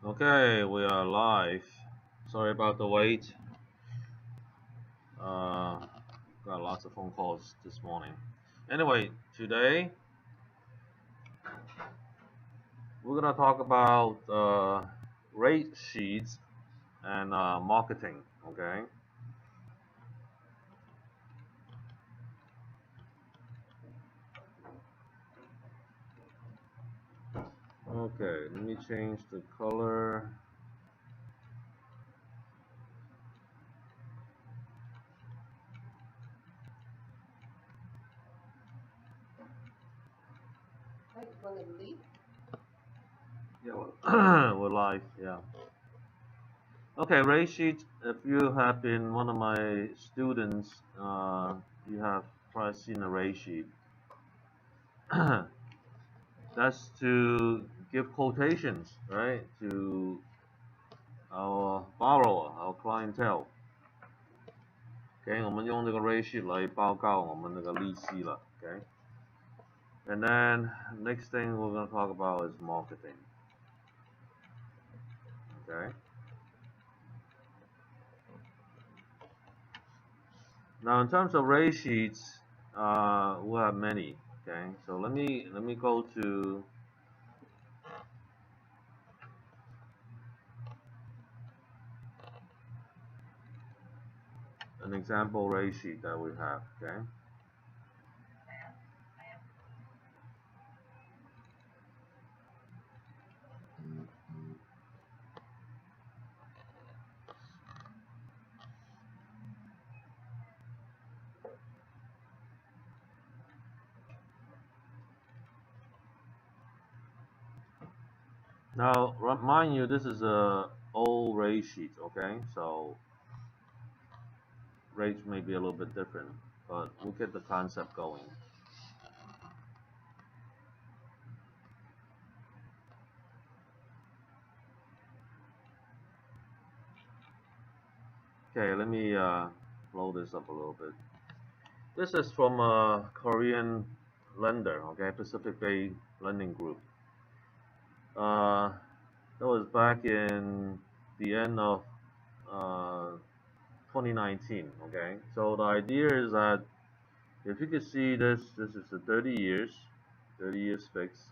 Okay, we are live. Sorry about the wait. Uh, got lots of phone calls this morning. Anyway, today we're gonna talk about rate sheets and marketing. Okay. Okay. Let me change the color. Yeah, we're live. Yeah. Okay, rate sheet. If you have been one of my students, you have probably seen a rate sheet. That's to give quotations, right, to our borrower, our clientele. OK，我们用这个 rate sheet 来报告我们那个利息了。OK，and then next thing we're going to talk about is marketing. OK， now in terms of rate sheets, we have many. OK, so let me go to an example rate sheet that we have. OK. Now, mind you, this is a old rate sheet. OK, so rates may be a little bit different, but we'll get the concept going. Okay, let me blow this up a little bit. This is from a Korean lender, okay, Pacific Bay Lending Group. Uh, that was back in the end of uh, 2019, okay. So the idea is that if you can see this is a 30 years fixed.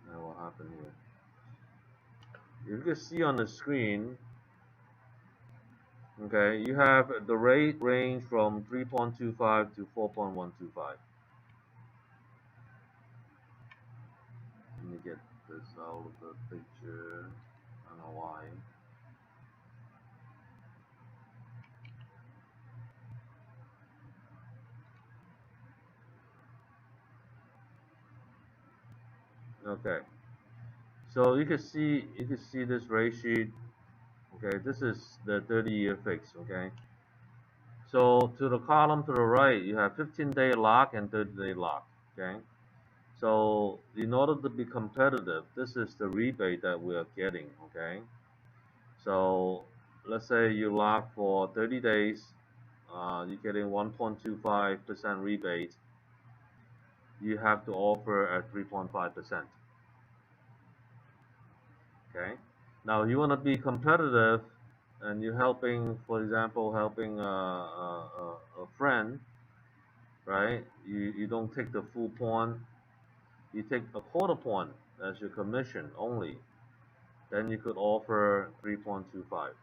Now what happened here? If you can see on the screen, okay, you have the rate range from 3.25 to 4.125. Let me get this out of the picture. I don't know why. Okay. So you can see this rate sheet. Okay, this is the 30-year fix. Okay. So to the column to the right, you have 15-day lock and 30-day lock. Okay. So in order to be competitive, this is the rebate that we are getting. Okay. So let's say you lock for 30 days, you're getting 1.25% rebate. You have to offer at 3.5%. Okay. Now you want to be competitive, and you're helping, for example, helping a friend, right? You don't take the full point. You take a quarter point as your commission only. Then you could offer 3.25.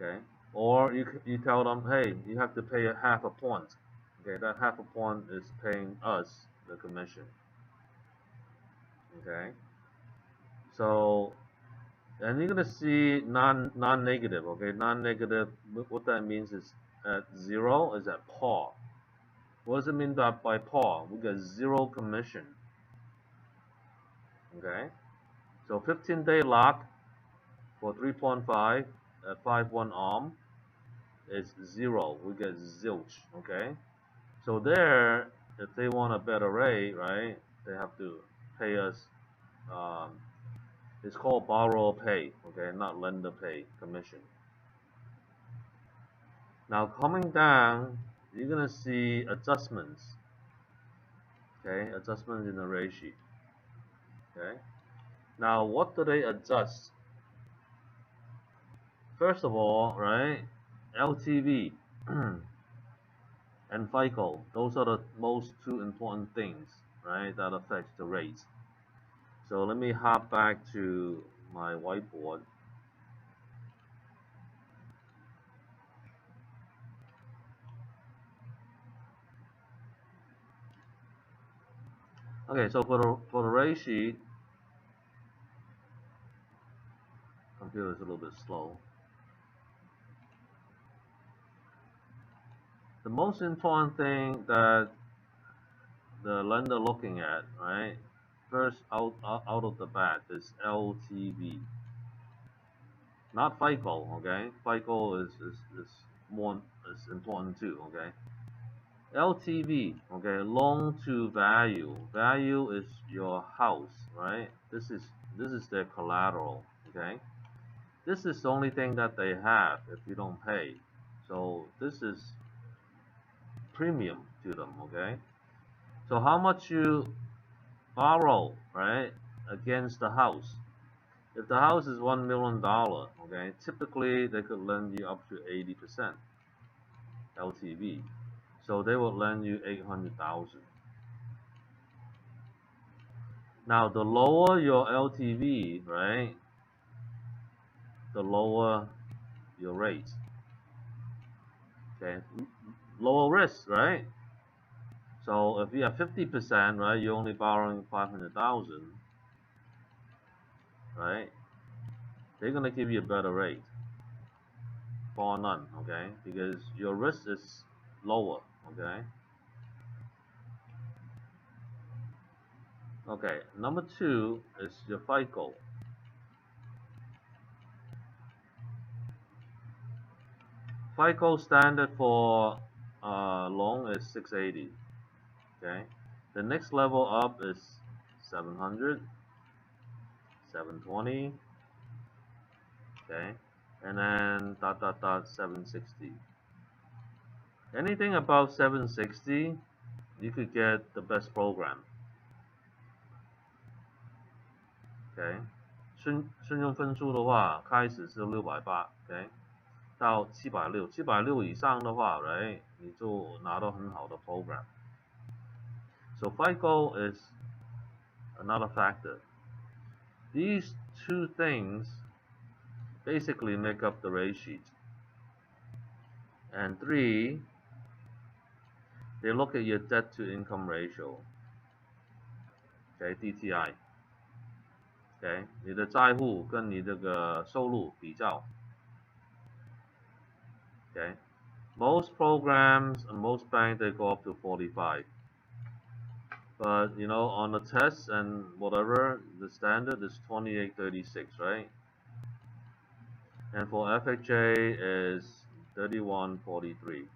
Okay. Or you tell them, hey, you have to pay a half a point. Okay, that half a point is paying us the commission. Okay. So, and you're gonna see non-negative. Okay, non-negative. What that means is at zero is at par. What does it mean by par? We get zero commission. Okay. So 15-day lock for 3.5 at 5.1 arm is zero. We get zilch. Okay. So there, if they want a better rate, right, they have to pay us. Um, it's called borrower pay. Okay, not lender pay commission. Now coming down, you're gonna see adjustments. Okay, adjustments in the rate sheet. Okay. Now what do they adjust? First of all, right, LTV and FICO. Those are the most two important things, right, that affects the rates. So let me hop back to my whiteboard. Okay, so for the rate sheet, computer is a little bit slow. The most important thing that the lender looking at, right, first out of the bat is LTV, not FICO. Okay, FICO is more is important too. Okay, LTV, okay, loan to value. Value is your house, right? This is their collateral. Okay, this is the only thing that they have if you don't pay. So this is premium to them. Okay, so how much you borrow, right, against the house? If the house is $1 million, okay, typically they could lend you up to 80% LTV. So they will lend you 800,000. Now the lower your LTV, right, the lower your rate. Okay, lower risk, right? So if you have 50%, right, you're only borrowing 500,000, right? They're gonna give you a better rate, bar none, okay? Because your risk is lower, okay? Okay, number two is your FICO. FICO standard for loan is 680. Okay, the next level up is 700, 720. Okay, and then 760. Anything above 760, you could get the best program. OK，信用分数的话，开始是680 ，OK， 到760， 760以上的话 ，right， 你就拿到很好的 program。So FICO is another factor. These two things basically make up the rate sheet. And three, they look at your debt to income ratio. Okay, DTI. Okay, 你的债务跟你这个收入比较。Okay, most programs and most banks they go up to 45. But you know, on the tests and whatever, the standard is 2836, right? And for FHA is 3143,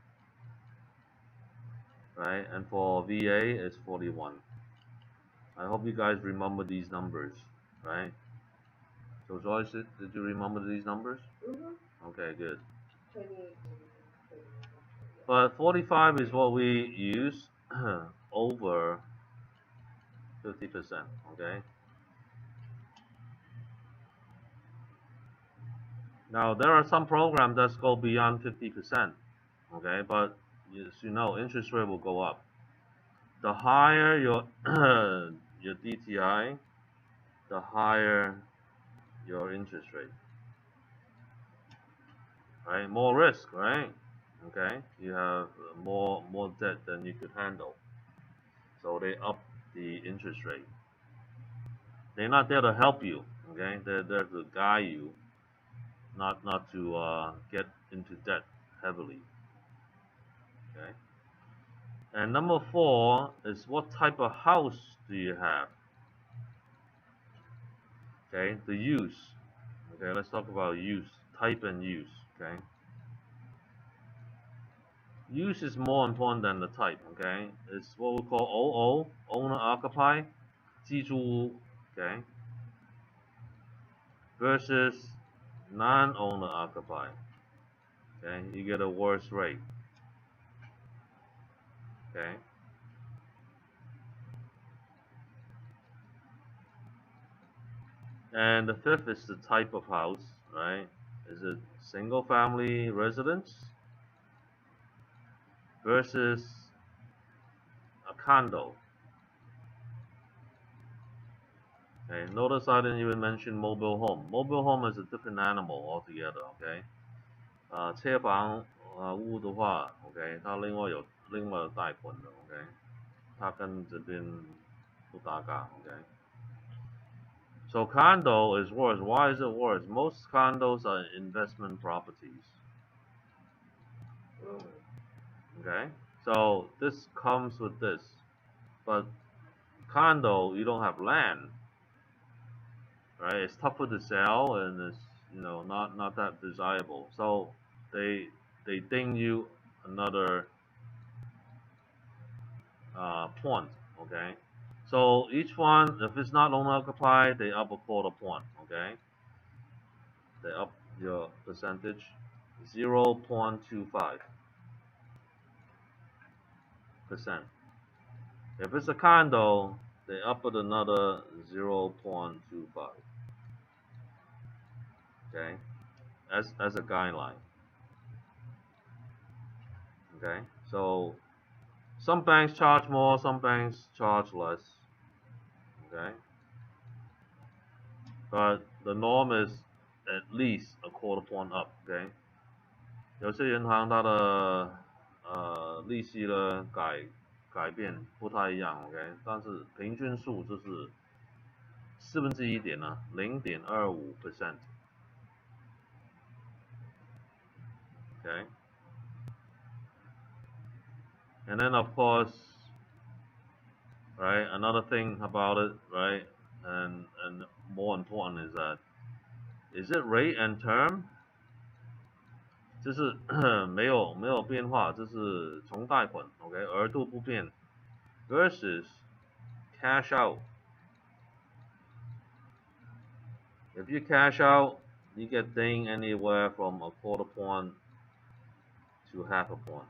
right? And for VA is 41. I hope you guys remember these numbers, right? So Joyce, did you remember these numbers? Okay, good. But 45 is what we use over 50%, okay? Now, there are some programs that go beyond 50%, okay? But as you know, interest rate will go up. The higher your your DTI, the higher your interest rate, right? More risk, right? Okay, you have more debt than you could handle, so they up the interest rate. They're not there to help you, okay? They're there to guide you, not to get into debt heavily, okay? And number four is what type of house do you have? Okay, the use. Okay, let's talk about use, type and use, okay? Use is more important than the type, okay? It's what we call OO, owner occupy, 寄住屋, okay? Versus non-owner occupy. Okay, you get a worse rate. Okay. And the fifth is the type of house, right? Is it single family residence versus a condo? Okay, notice I didn't even mention mobile home. Mobile home is a different animal altogether. Okay，车房屋的话，OK，它另外有贷款的，OK，它跟这边不搭嘎，OK。So condo is worse. Why is it worse? Most condos are investment properties. Okay, so this comes with this, but condo you don't have land, right? It's tougher to sell and it's not that desirable. So they ding you another point. Okay, so each one, if it's not owner occupied, they up a quarter point. Okay, they up your percentage 0.25%. If it's a condo, they up it another 0.25. Okay, as a guideline. Okay, so some banks charge more, some banks charge less. Okay, but the norm is at least a quarter point up. Okay，有些银行它的利息的改变不太一样，OK，但是平均数就是1/4点呢，0.25%。Okay, and then of course, right, another thing about it, right, and more important is that is it rate and term? 就是没有变化，这是从贷款 ，OK， 额度不变 versus cash out. If you cash out, you get ding anywhere from a quarter point to half a point.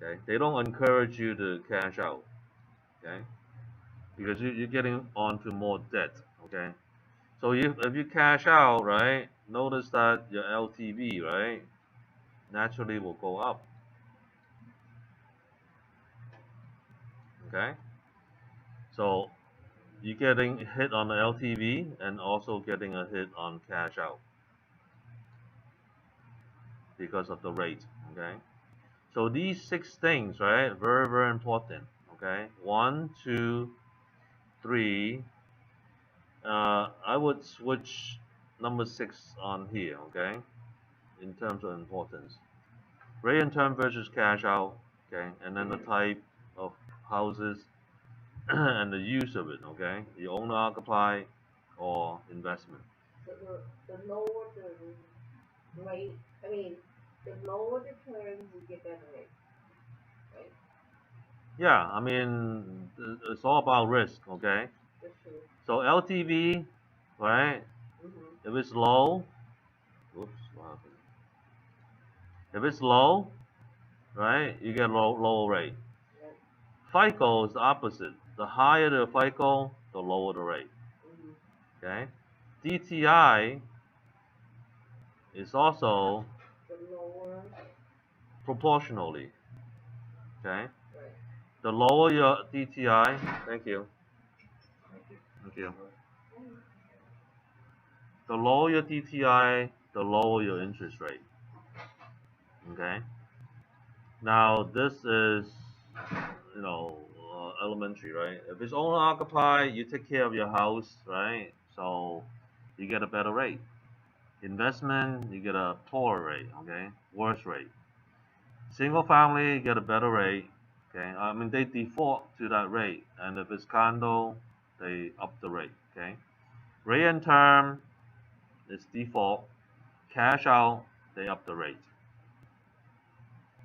Okay, they don't encourage you to cash out. Okay, because you're getting onto more debt. Okay, so if you cash out, right, notice that your LTV, right, naturally will go up. Okay, so you're getting hit on the LTV and also getting a hit on cash out because of the rate. Okay, so these 6 things, right, very important. Okay, 1, 2, 3. I would switch number 6 on here. Okay, in terms of importance. Rate and term versus cash out, okay, and then the type of houses and the use of it, okay, the owner occupy or investment. So the lower the rate, I mean, the lower the terms, you get better rate, right? Yeah, I mean, it's all about risk, okay? That's true. So LTV, right? If it's low, whoops, what happened? If it's low, right, you get lower rate. Right. FICO is the opposite. The higher the FICO, the lower the rate. Okay? DTI is also The lower, proportionally. Okay? right. The lower your DTI, thank you. Thank you. The lower your DTI, the lower your interest rate. Okay? Now this is, elementary, right? If it's owner occupied, you take care of your house, right? So you get a better rate. Investment, you get a poor rate, okay? Worse rate. Single family, you get a better rate, okay? I mean, they default to that rate, and if it's condo, they up the rate, okay? Rate and term is default. Cash out, they up the rate.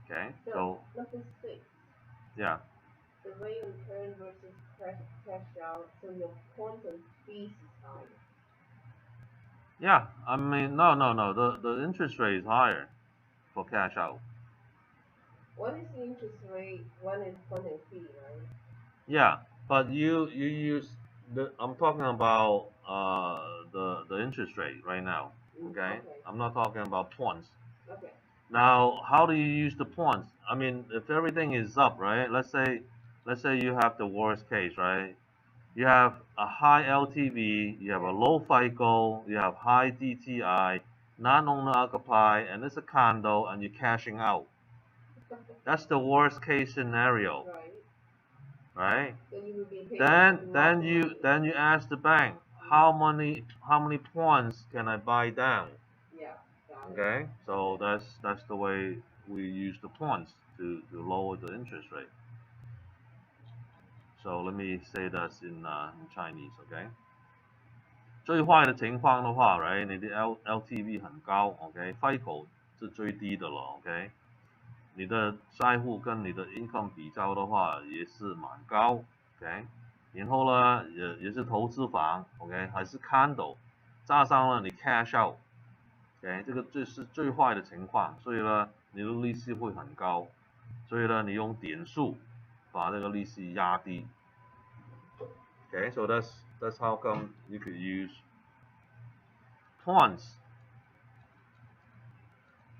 Okay, so number 6, yeah, the rate of return versus cash out, so your quantum fees is higher. Yeah, I mean, no. The interest rate is higher for cash out. What is the interest rate? One is funding fee, right? Yeah, but you use the. I'm talking about the interest rate right now. Okay, Okay. I'm not talking about points. Okay. Now, how do you use the points? I mean, if everything is up, right? Let's say you have the worst case, right? You have a high LTV, you have a Yeah. low FICO, you have high DTI, non-owner occupied, and it's a condo, and you're cashing out. That's the worst case scenario, Right. right? So you would be paying Then even more then you money. then you ask the bank, how many points can I buy down? Yeah. Got it. Okay, so Okay. that's the way we use the points to lower the interest rate. So let me say that in Chinese, okay? 最坏的情况的话，right，你的 LTV 很高，OK，FICO 是最低的了，OK，你的债户跟你的 income 比较的话也是蛮高，OK，然后呢也是投资房，OK，还是 condo，加上了你 cash out，OK，这个是最坏的情况，所以呢你的利息会很高，所以呢你用点数把这个利息压低，OK，so that's how come you could use points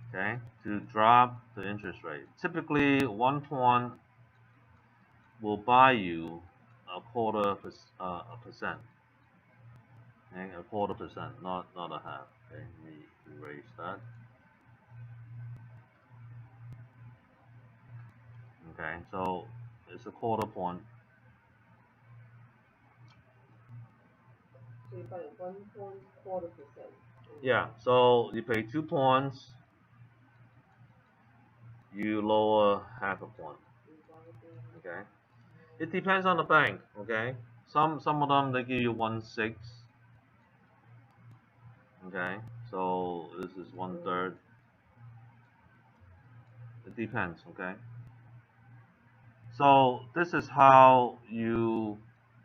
okay, to drop the interest rate. Typically, 1 point will buy you a quarter a percent, okay, a quarter percent, not a half. Okay, let me erase that. Okay, so it's a quarter point. So you buy 1.25%. Yeah, so you pay 2 points, you lower half a point. Okay, it depends on the bank. Okay, some of them they give you 1/6. Okay, so this is 1/3. It depends. Okay. So this is how you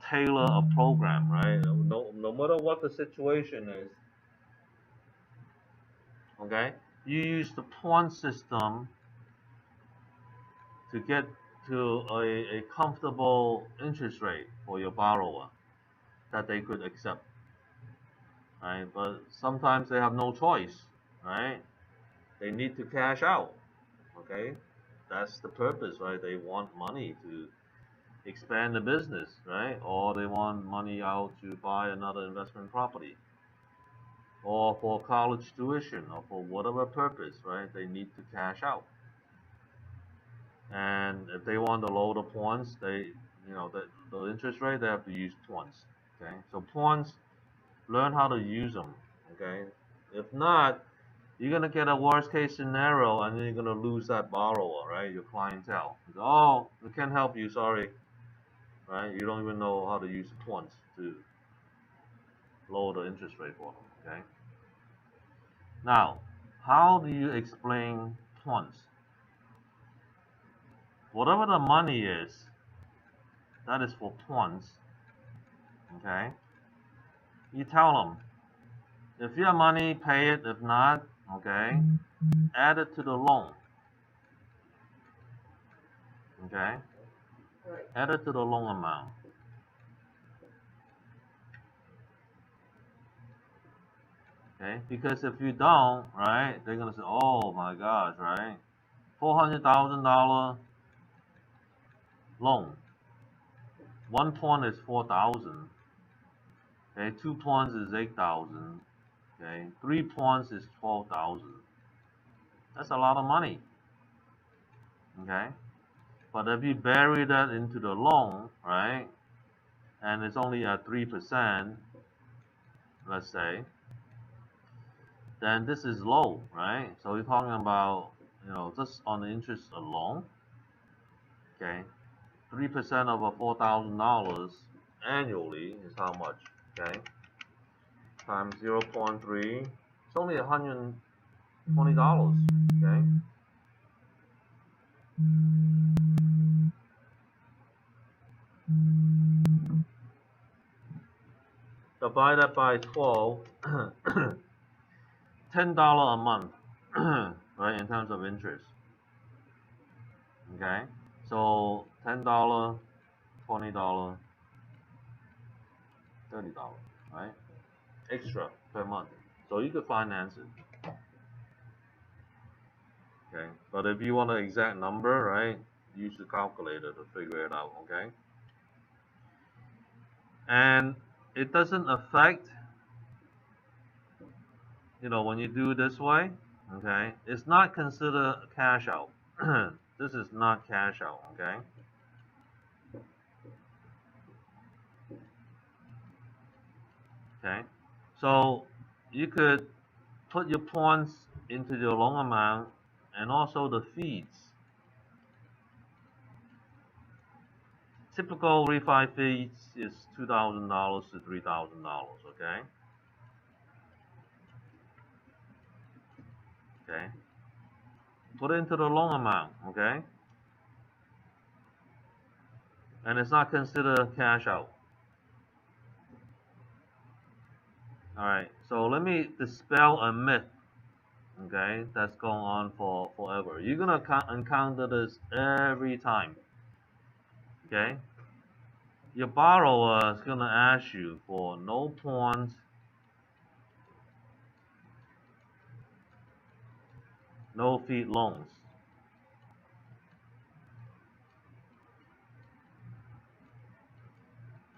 tailor a program, right? No matter what the situation is, okay? You use the point system to get to a comfortable interest rate for your borrower that they could accept, right? But sometimes they have no choice, right? They need to cash out, okay? That's the purpose, right? They want money to expand the business, right? Or they want money out to buy another investment property, or for college tuition, or for whatever purpose, right? They need to cash out. And if they want to lower the points, the interest rate, they have to use points. Okay, so points, learn how to use them. Okay, if not, you're gonna get a worst case scenario, and then you're gonna lose that borrower, right? Your clientele. Oh, we can't help you. Sorry, right? You don't even know how to use points to lower the interest rate for them. Okay. Now, how do you explain points? Whatever the money is, that is for points. Okay. You tell them if you have money, pay it. If not, okay, add it to the loan. Okay. Right. Add it to the loan amount. Okay. Because if you don't, right, they're gonna say, oh my gosh, right, $400,000 loan. 1 point is 4,000. Okay, 2 points is 8,000. Okay, 3 points is 12,000. That's a lot of money. Okay, but if you bury that into the loan, right, and it's only at 3%, let's say, then this is low, right? So we're talking about, just on the interest alone, okay, 3% of a $4,000 annually is how much? Okay, times 0.3, it's only $120. Okay, the divide that by 12, $10 a month, right, in terms of interest. Okay, so $10, $20, $30, right? Extra per month. So you could finance it. Okay, but if you want an exact number, right, use the calculator to figure it out. Okay, and it doesn't affect, when you do this way. Okay, it's not considered cash out. This is not cash out. Okay. Okay, so you could put your points into your loan amount and also the fees. Typical refi fees is $2,000 to $3,000. Okay. Okay. Put it into the loan amount. Okay. And it's not considered cash out. All right. So let me dispel a myth. Okay, that's going on for forever. You're gonna encounter this every time. Okay. Your borrower is gonna ask you for no points, no fee loans.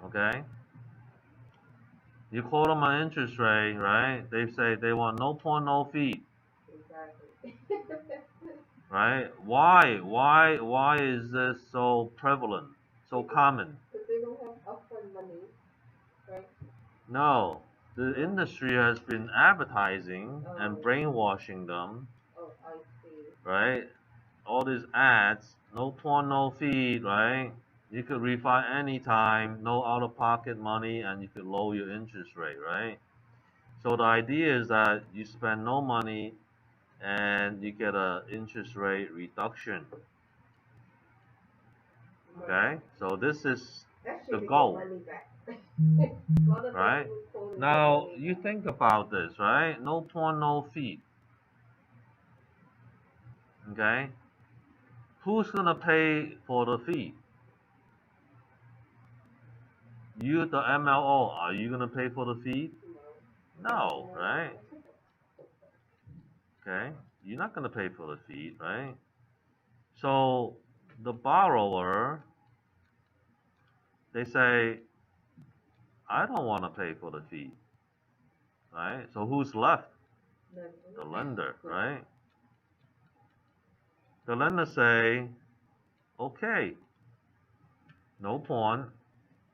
Okay? You quote them an interest rate, right? They say they want no point, no fee. Exactly. Right? Why is this so prevalent, so common? Because they don't have upfront money, right? No. The industry has been advertising and Oh. brainwashing them, Oh, I see. right? All these ads, no point, no fee, right? You could refi anytime, no out of pocket money, and you could lower your interest rate, right? So the idea is that you spend no money and you get a interest rate reduction. Okay, so this is the goal, right? Now you think about this, right? No point, no fee. Okay, who's gonna pay for the fee? You, the MLO, are you gonna pay for the fee? No, right? Okay, you're not gonna pay for the fee, right? So the borrower, they say, I don't want to pay for the fee, right? So who's left? The lender, right? The lender say, okay, no point.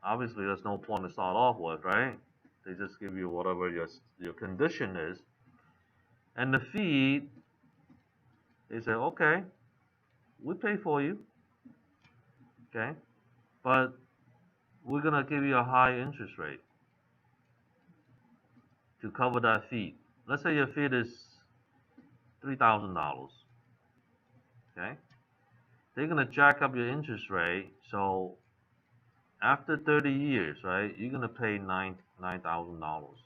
Obviously, there's no point to start off with, right? They just give you whatever your condition is, and the fee, they say, okay, we pay for you, okay, but we're gonna give you a high interest rate to cover that fee. Let's say your fee is $3,000, okay? They're gonna jack up your interest rate, so after 30 years, right, you're gonna pay $9,000.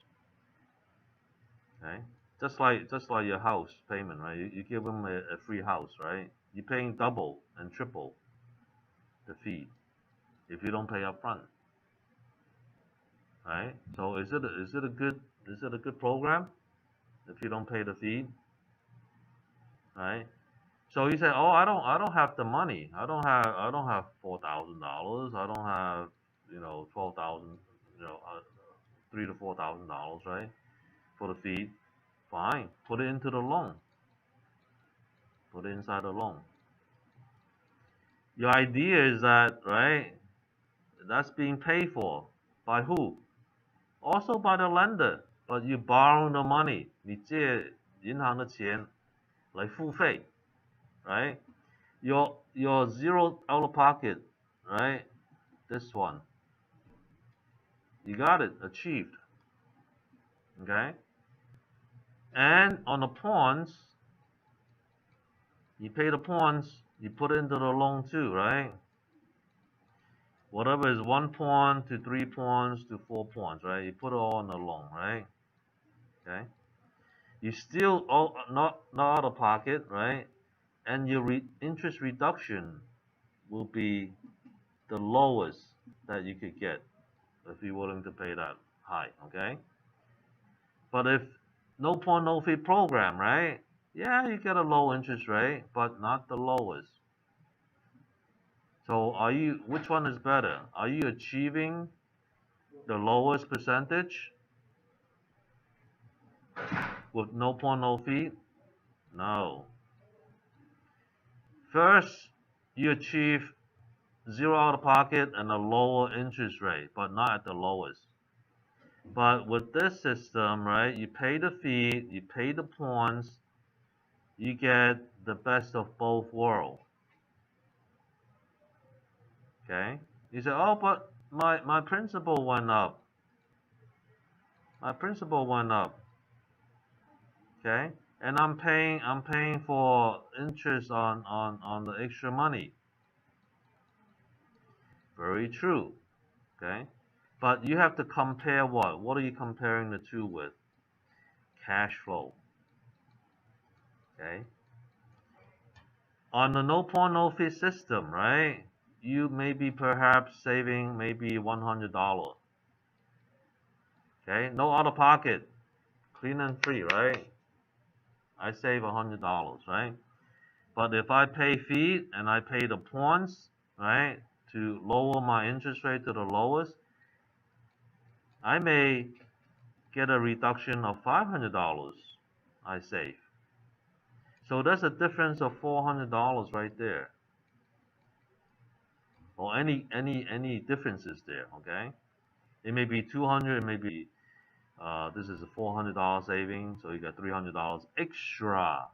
Okay, just like your house payment, right? You give them a free house, right? You're paying double and triple the fee if you don't pay up front, right? So is it a good program if you don't pay the fee, right? So you say, oh, I don't have the money. I don't have $4,000. I don't have 12,000, $3,000 to $4,000, right? For the fee. Fine, put it into the loan. Put it inside the loan. Your idea is that, right? That's being paid for by who? Also by the lender. But you borrow the money. 你借银行的钱来付费, right? Your zero out of pocket, right? This one. You got it achieved. Okay? And on the points, you pay the points, you put it into the loan too, right? whatever is 1 pawn to 3 pawns to 4 pawns, right? You put it all in the loan, right? Okay. You still all not out of pocket, right? And your interest reduction will be the lowest that you could get if you're willing to pay that high, okay? But if no pawn no fee program, right? Yeah, you get a low interest rate, but not the lowest. So which one is better? Are you achieving the lowest percentage with no pawn no fee? No. First, you achieve zero out of pocket and a lower interest rate, but not at the lowest. But with this system, right, you pay the fee, you pay the pawns, you get the best of both worlds. Okay? You say, oh, but my principal went up. My principal went up. Okay? And I'm paying for interest on the extra money. Very true. Okay? But you have to compare what? What are you comparing the two with? Cash flow. Okay? On the no pawn no fee system, right? You may be perhaps saving maybe $100. Okay? No out of pocket. Clean and free, right? I save $100, right? But if I pay fee and I pay the pawns, right, to lower my interest rate to the lowest, I may get a reduction of $500 I save. So that's a difference of $400 right there. Or any differences there, okay? It may be 200, it may be this is a $400 saving, so you got $300 extra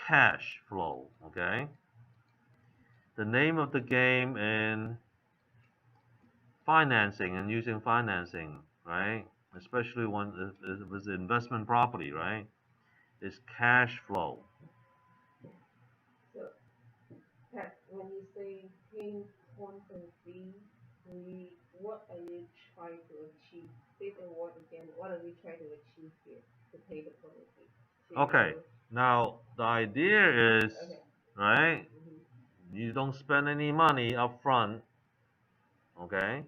cash flow, okay? The name of the game in financing and using financing, right? Especially when it was investment property, right? Is cash flow. So, Pat, when you say paying pawns and fee, what are you trying to achieve? Say the word again. What are we trying to achieve here to pay the pawn and fee? Okay. Now the idea is, Okay. right? Mm-hmm. You don't spend any money up front, okay?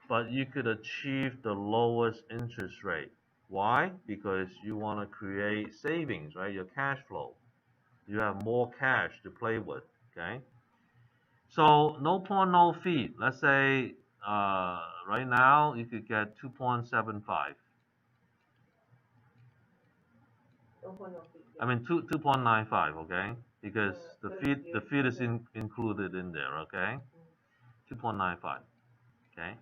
But you could achieve the lowest interest rate. Why? Because you want to create savings, right? Your cash flow. You have more cash to play with, okay? So no pawn, no fee. Let's say right now you could get 2.75. No pawn, no fee. I mean 2.95, okay? Because the fee is Okay. included in there, okay? Mm-hmm. 2.95, okay?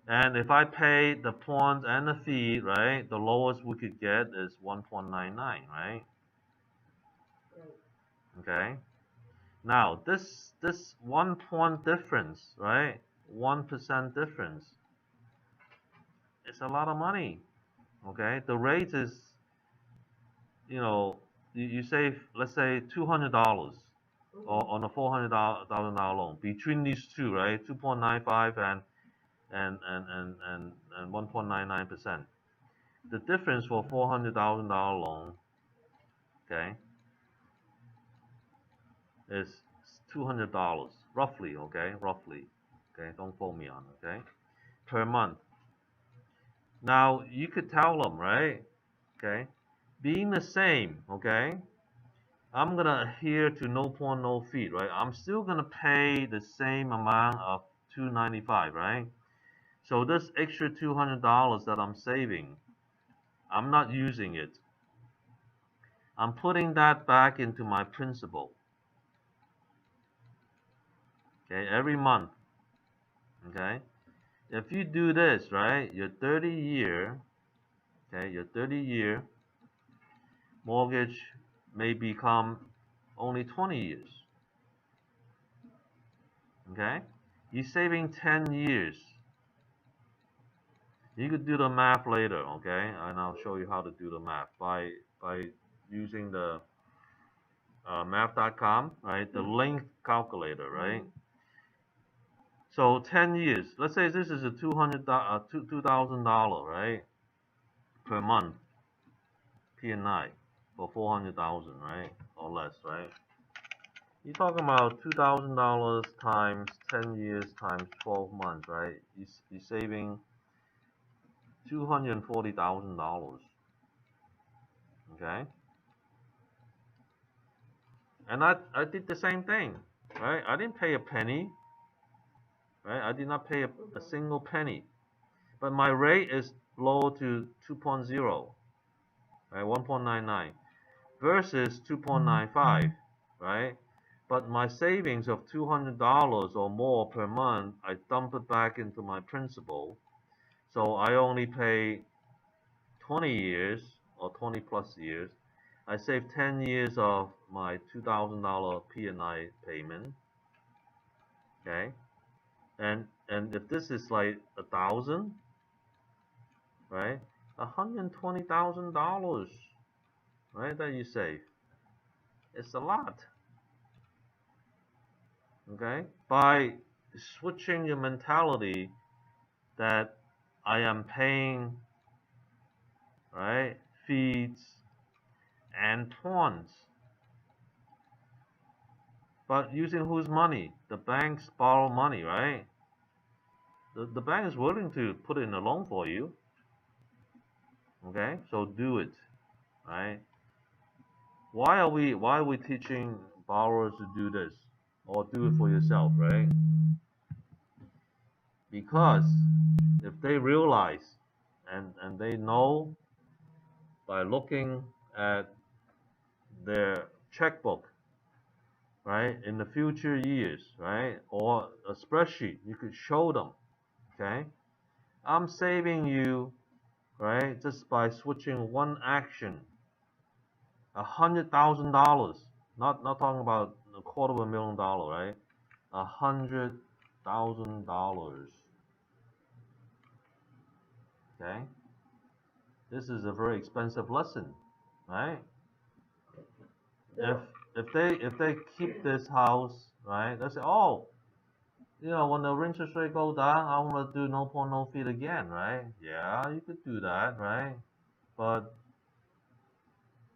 And if I pay the pawns and the fee, right, the lowest we could get is 1.99, right? Right. Okay. Now this 1 pawn difference, right? 1% difference. It's a lot of money. Okay. The rate is, you know, you save, let's say $200 on a $400,000 loan between these two, right? 2.95 and 1.99%. The difference for $400,000 loan, okay, is $200 roughly, okay, roughly, okay. Don't quote me on, okay, per month. Now you could tell them, right, okay, being the same, okay. I'm gonna adhere to no pawn no fee, right? I'm still gonna pay the same amount of $295, right? So this extra $200 that I'm saving, I'm not using it. I'm putting that back into my principal. Okay, every month. Okay, if you do this, right, your 30-year, okay, your 30-year mortgage may become only 20 years. Okay, you're saving 10 years. You could do the math later, okay, and I'll show you how to do the math by using the math.com, right, the length calculator, right. So 10 years. Let's say this is a $2,000, right, per month P&I for 400,000, right, or less, right? You're talking about $2,000 times 10 years times 12 months, right? You're saving $240,000. Okay, and I did the same thing, right? I didn't pay a penny, right? I did not pay a single penny, but my rate is low to 2.0, right? 1.99 versus 2.95, right? But my savings of $200 or more per month, I dump it back into my principal, so I only pay 20 years or 20 plus years. I save 10 years of my $2,000 P&I payment. Okay, and if this is like 1,000, right, $120,000, right, that you save. It's a lot. Okay, by switching your mentality that I am paying, right, fees and pawns, but using whose money? The banks borrow money, right? The bank is willing to put in a loan for you. Okay, so do it, right? Why are we teaching borrowers to do this or do it for yourself, right? Because if they realize and they know by looking at their checkbook, right, in the future years, right, or a spreadsheet, you could show them, okay, I'm saving you, right, just by switching one action, $100,000, not talking about $250,000, right, $100,000, okay. This is a very expensive lesson, right? If they keep this house, right, they say, oh, you know, when the interest rate go down, I want to do no pawn no fee again, right? Yeah, you could do that, right? But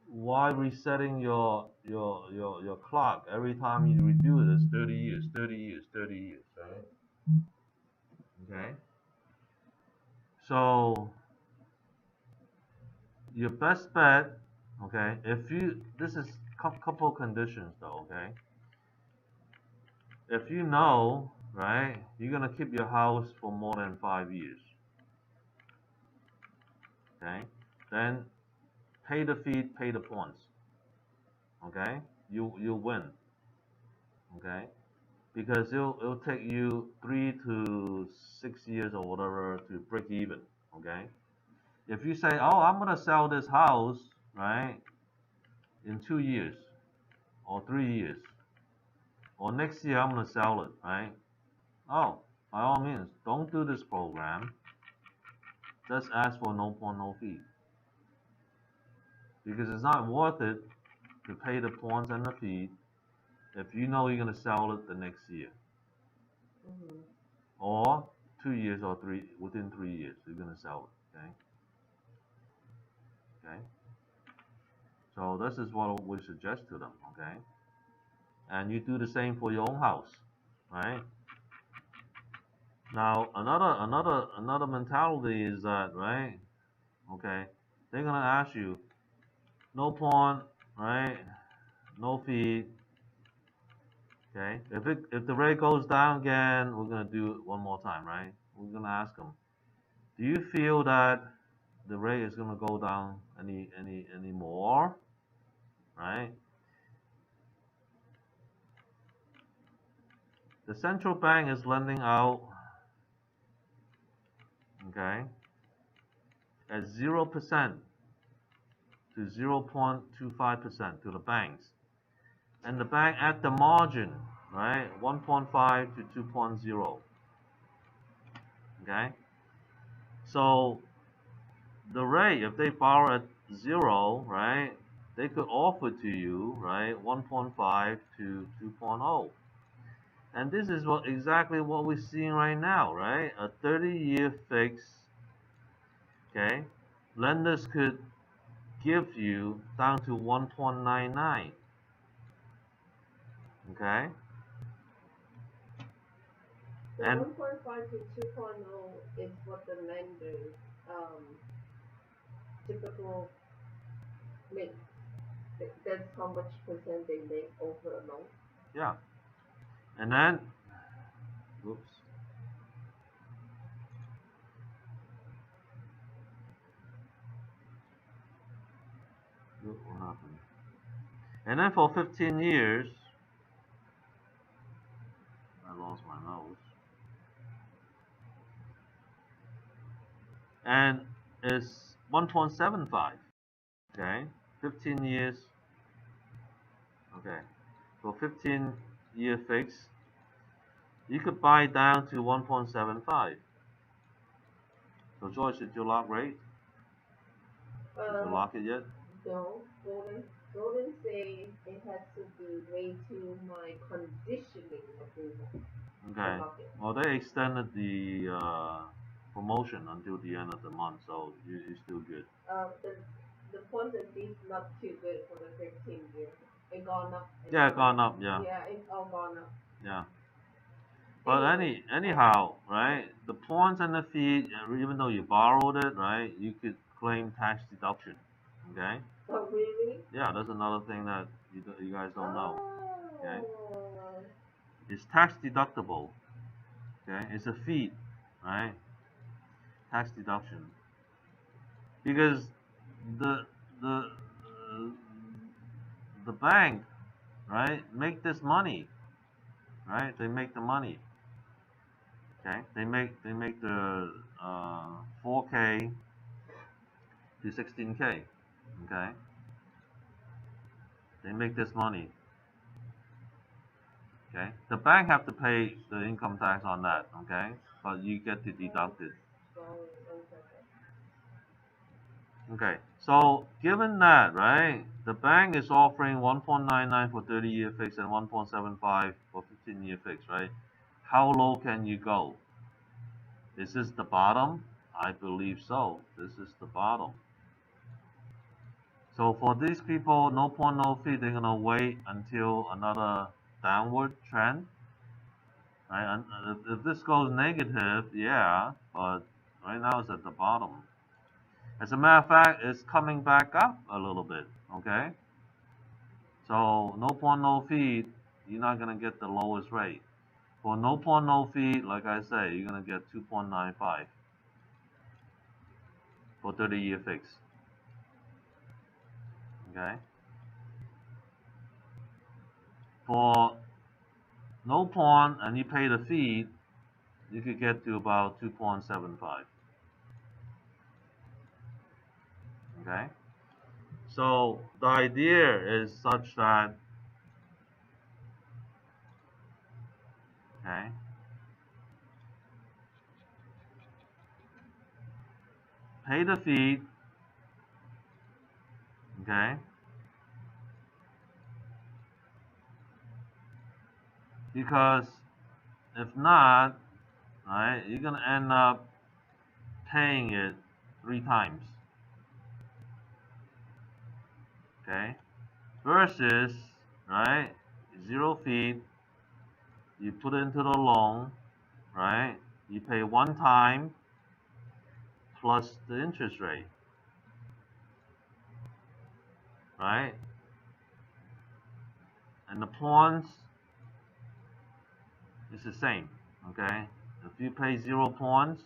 why resetting your clock every time you redo it? It's 30 years, 30 years, 30 years, right? Okay. So your best bet, okay, if you this is couple conditions though, okay. If you know, right, you're gonna keep your house for more than 5 years, okay, then pay the fee, pay the points, okay. You win, okay, because it'll take you 3 to 6 years or whatever to break even, okay. If you say, oh, I'm gonna sell this house, right, in 2 years or 3 years, or next year I'm gonna sell it, right? Oh, by all means, don't do this program. Just ask for no pawn no fee, because it's not worth it to pay the pawns and the fee if you know you're gonna sell it the next year, or 2 years or within 3 years you're gonna sell it. Okay. Okay. So this is what we suggest to them. Okay. And you do the same for your own house, right? Now another mentality is that, right? Okay, they're gonna ask you no pawn, right? No fee. Okay, if the rate goes down again, we're gonna do it one more time, right? We're gonna ask them, do you feel that the rate is gonna go down any more, right? The central bank is lending out, okay, at 0% to 0.25% to the banks, and the bank at the margin, right, 1.5 to 2.0. Okay, so the rate, if they borrow at 0, right, they could offer to you, right, 1.5 to 2.0. And this is exactly what we're seeing right now, right? A 30-year fix, okay? Lenders could give you down to 1.99, okay? So And 1.5 to 2.0 is what the lenders typical make. That's how much percent they make over a loan. yeah, and then, oops, what happened? And then for 15 years, I lost my mouse, and it's 1.75, okay? 15 years, okay. For 15-year fix, you could buy down to 1.75. So Joyce, did you lock rate? Did you Uh, lock it yet? no, Golden say it has to be way to my conditioning approval to Okay. lock it. Well, they extended the promotion until the end of the month, so you're still good. The Ponzi is not too good for the 15 year. It gone up and Yeah, gone gone up. up. Yeah, Yeah, it's all gone up. yeah. But Anyway, anyhow, right? The points and the fee, even though you borrowed it, right? You could claim tax deduction. Okay. oh really? Yeah, that's another thing that you guys don't know. Okay. Oh, It's tax deductible. Okay. It's a fee, right? Tax deduction because the the uh, the bank, right, make this money, right? They make the money. Okay. They make the 4K to 16K. Okay. They make this money. Okay. The bank have to pay the income tax on that. Okay. But you get to deduct it. sorry, one second. Okay. So given that, right, the bank is offering 1.99 for 30-year fix and 1.75 for 15-year fix, right? How low can you go? Is this the bottom? I believe so. This is the bottom. So for these people, no point, no fee, they're gonna wait until another downward trend, right? And if this goes negative, yeah, but right now it's at the bottom. As a matter of fact, it's coming back up a little bit, okay? So no point, no fee, you're not gonna get the lowest rate. For no point, no fee, like I say, you're gonna get 2.95 for 30-year fix, okay? For no point and you pay the fee, you could get to about 2.75. Okay, so the idea is such that, okay, pay the fee, okay, because if not, right, you're gonna end up paying it 3 times, okay, versus, right, 0 fee, you put it into the loan, right, you pay 1 time plus the interest rate, right, and the points is the same, okay, if you pay 0 points,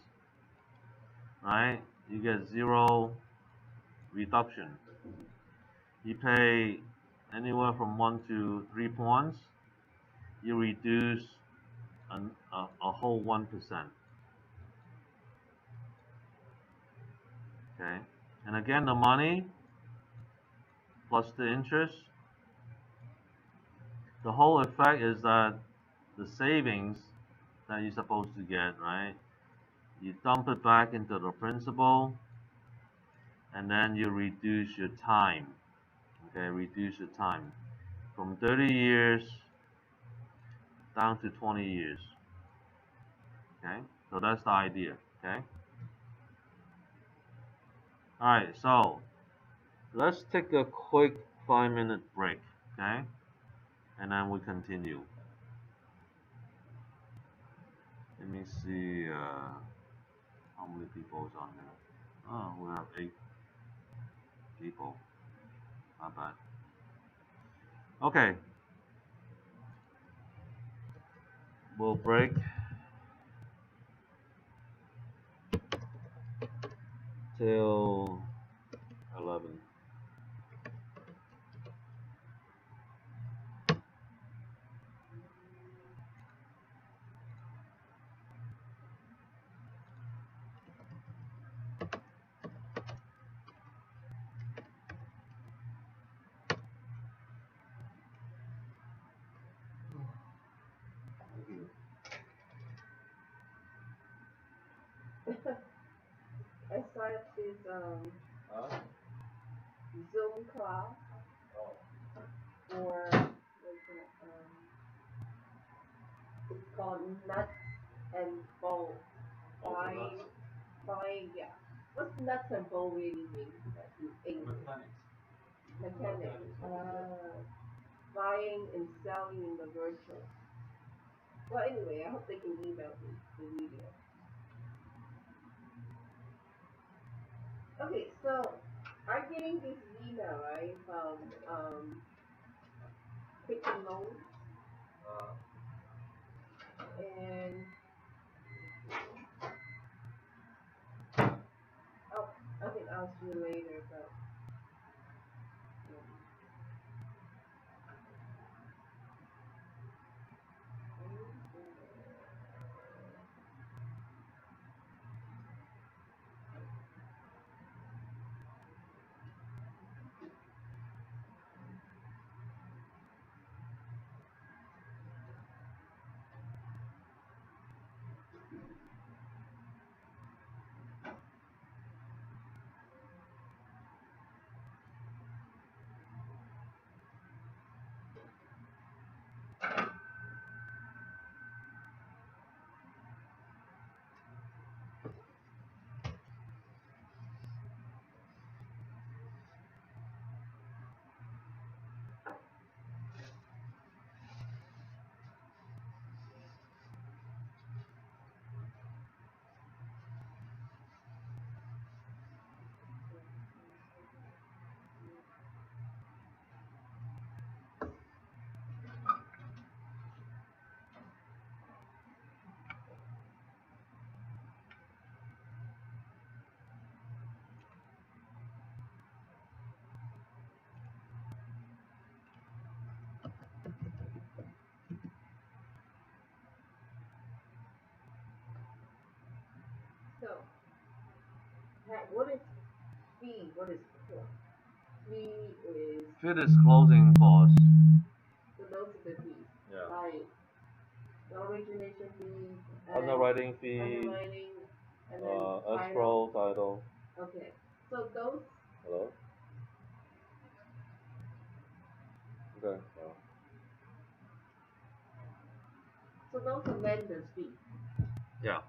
right, you get 0 reduction. You pay anywhere from 1 to 3 points, you reduce a whole 1%. Okay, and again, the money plus the interest, the whole effect is that the savings that you're supposed to get, right? You dump it back into the principal, and then you reduce your time. Okay, reduce your time from 30 years down to 20 years. Okay, so that's the idea. Okay. All right, so let's take a quick 5-minute break. Okay, and then we continue. Let me see how many people is on there. Oh, we have 8 people. Not bad. Okay, we'll break till 11. I started this Zoom class for it's called Nuts and Bolts. Buying, yeah. What's nuts and bolt really mean in English? Mechanics. Buying and selling in the virtual. Well, anyway, I hope they can email me the video. Okay, so I'm getting this email, right, from Quicken Loans, and oh, I think I'll see you later, but so what is fee? What is for? Fee is Fit is closing cost. so those are the fees. Yeah. Like the origination fee, Underwriting fee, underwriting, and then escrow, title. Okay, so those. Hello? Okay. So those are lenders fee. Yeah,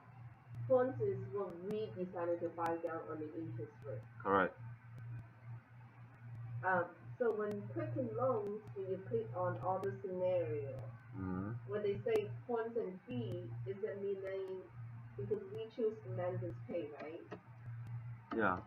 Funds is what we decided to buy down on the interest rate. correct. So when Quicken Loans, when you click on all the scenario, when they say funds and fee, is that meaning because we choose lenders pay, right? Yeah.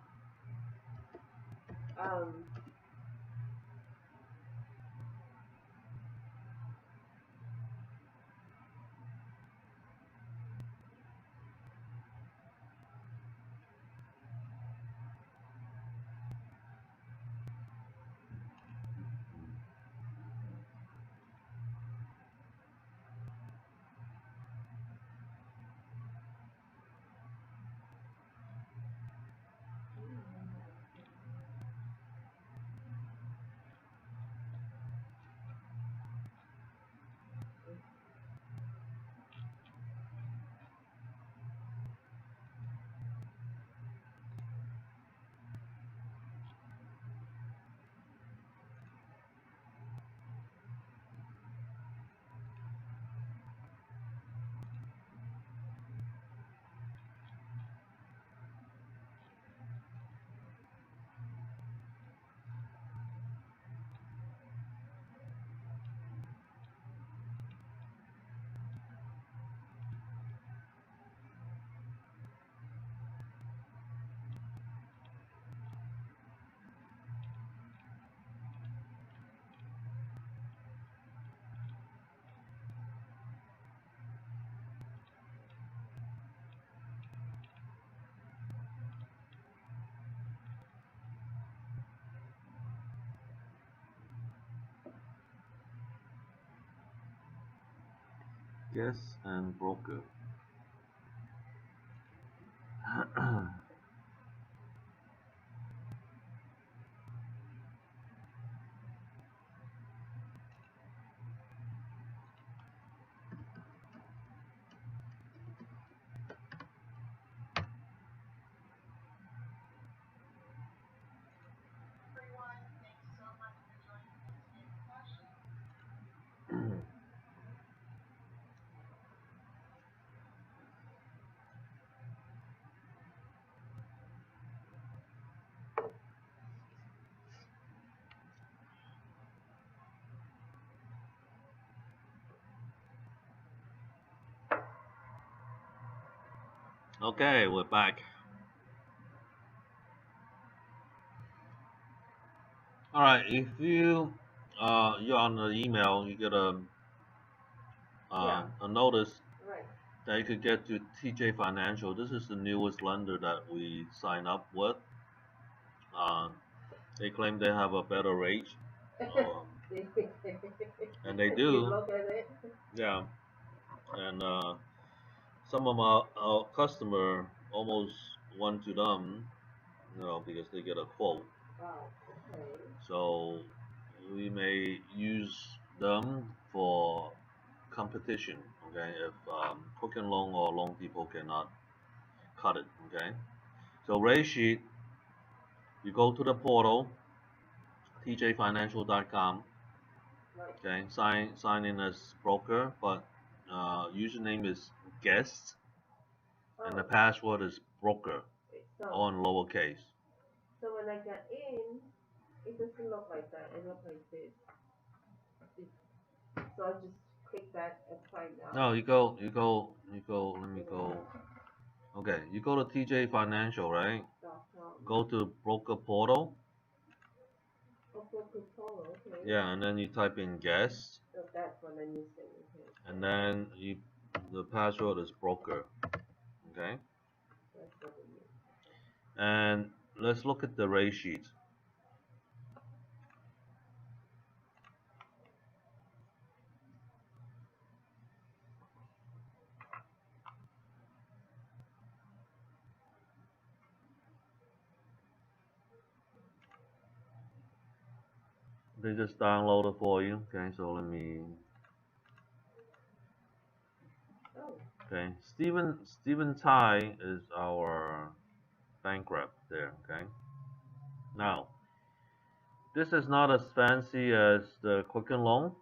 Guest and broker. Okay, we're back. All right, if you're on the email, you get Yeah, a notice right. that you could get to TJ Financial. This is the newest lender that we sign up with. Uh, they claim they have a better rate, um, and they You do. look at it. Yeah, and some of our customer almost went to them, because they get a quote. Wow. Okay. So we may use them for competition. Okay, if Quick and Loan or Loan Depot cannot cut it. Okay, so rate sheet, you go to the portal, tjfinancial.com. Right. Okay, sign in as broker, but username is guest, and the Oh. password is broker, So all in lowercase. so when I get in, it doesn't look like that. It looks like this. It, so I just click that and find out. No, you go. Let me You know, go. Okay, you go to TJ Financial, right? .com. Go to broker portal. Oh, focus photo. Okay. Yeah, and then you type in guest, So that's what I'm using. Okay. and then the password is broker. Okay, That's what it is. and let's look at the rate sheet. They just download it for you. Okay, so let me. Oh. Okay, Stephen Tai is our bank rep there. Okay, now this is not as fancy as the Quicken Loan.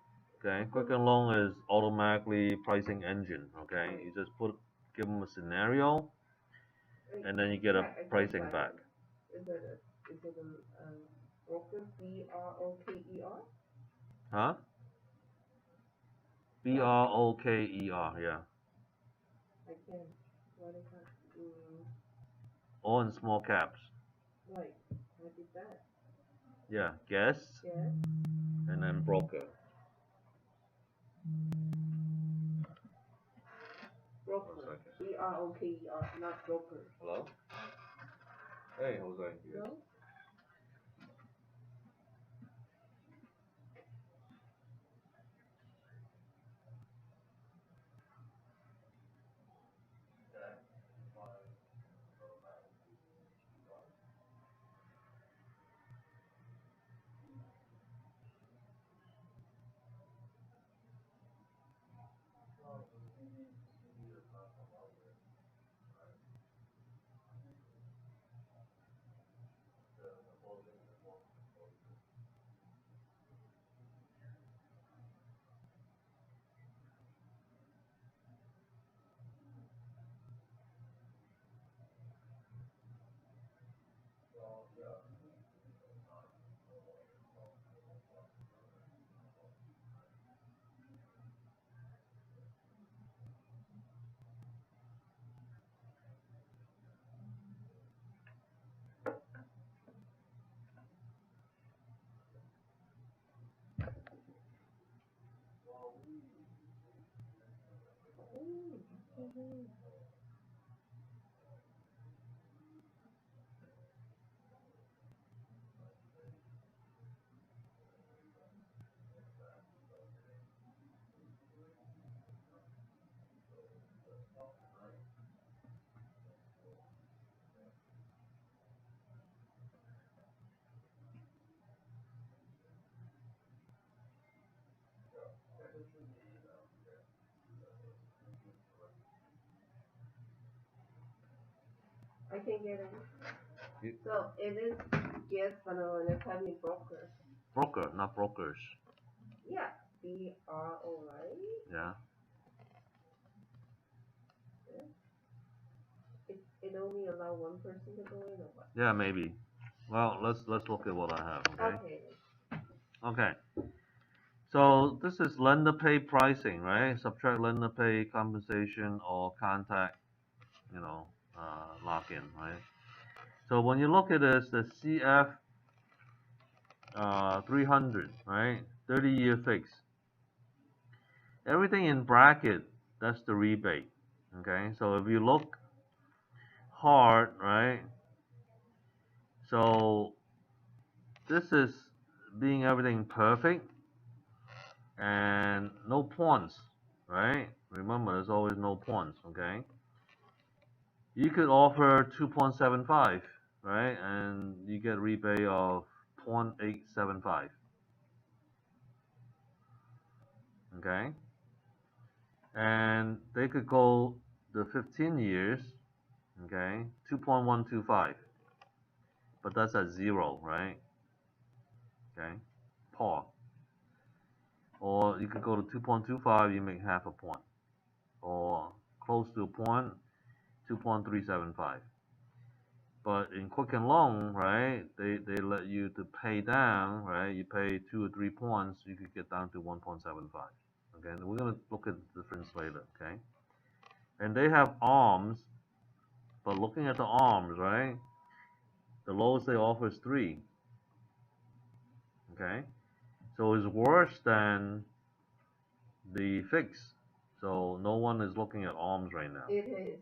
Okay, Mhm. Quicken Loan is automatically pricing engine. Okay, Right. you just give them a scenario, Wait, and then you get a I can't pricing find back. it. Is it a broker? Broker? Huh? B Right. R O K E R. Yeah, I can. What is that? all in small caps. Right. I did that. Yeah, guest Yeah. and then broker. One Broker. second. Broker, not broker. Hello. Hey, Jose. Yes. No? I can get it. You, So it is yes, but no, and it's having broker. broker, not brokers. Yeah, BRO, right? Yeah. Yeah. It only allow one person to go in or what? Yeah, maybe. Well, let's look at what I have. Okay. Okay. Okay. So this is lender pay pricing, right? Subtract lender pay compensation or contact, you know, lock in, right? So when you look at this, the CF 300, right? 30-year fix. Everything in bracket, that's the rebate. Okay, so if you look hard, right? So this is being everything perfect and no points, right? Remember, there's always no points, okay? You could offer 2.75, right? And you get rebate of 0.875, okay? And they could go the 15 years, okay, 2.125, but that's at zero, right? Okay, par. Or you could go to 2.25, you make half a point, or close to a point, 2.375. But in Quicken Loan, right, they let you to pay down, right? You pay 2 or 3 points, you could get down to 1.75. Okay, and we're gonna look at the difference later, okay? And they have arms, but looking at the arms, right? The lowest they offer is 3, okay? So it's worse than the fix. So no one is looking at arms right now, It is.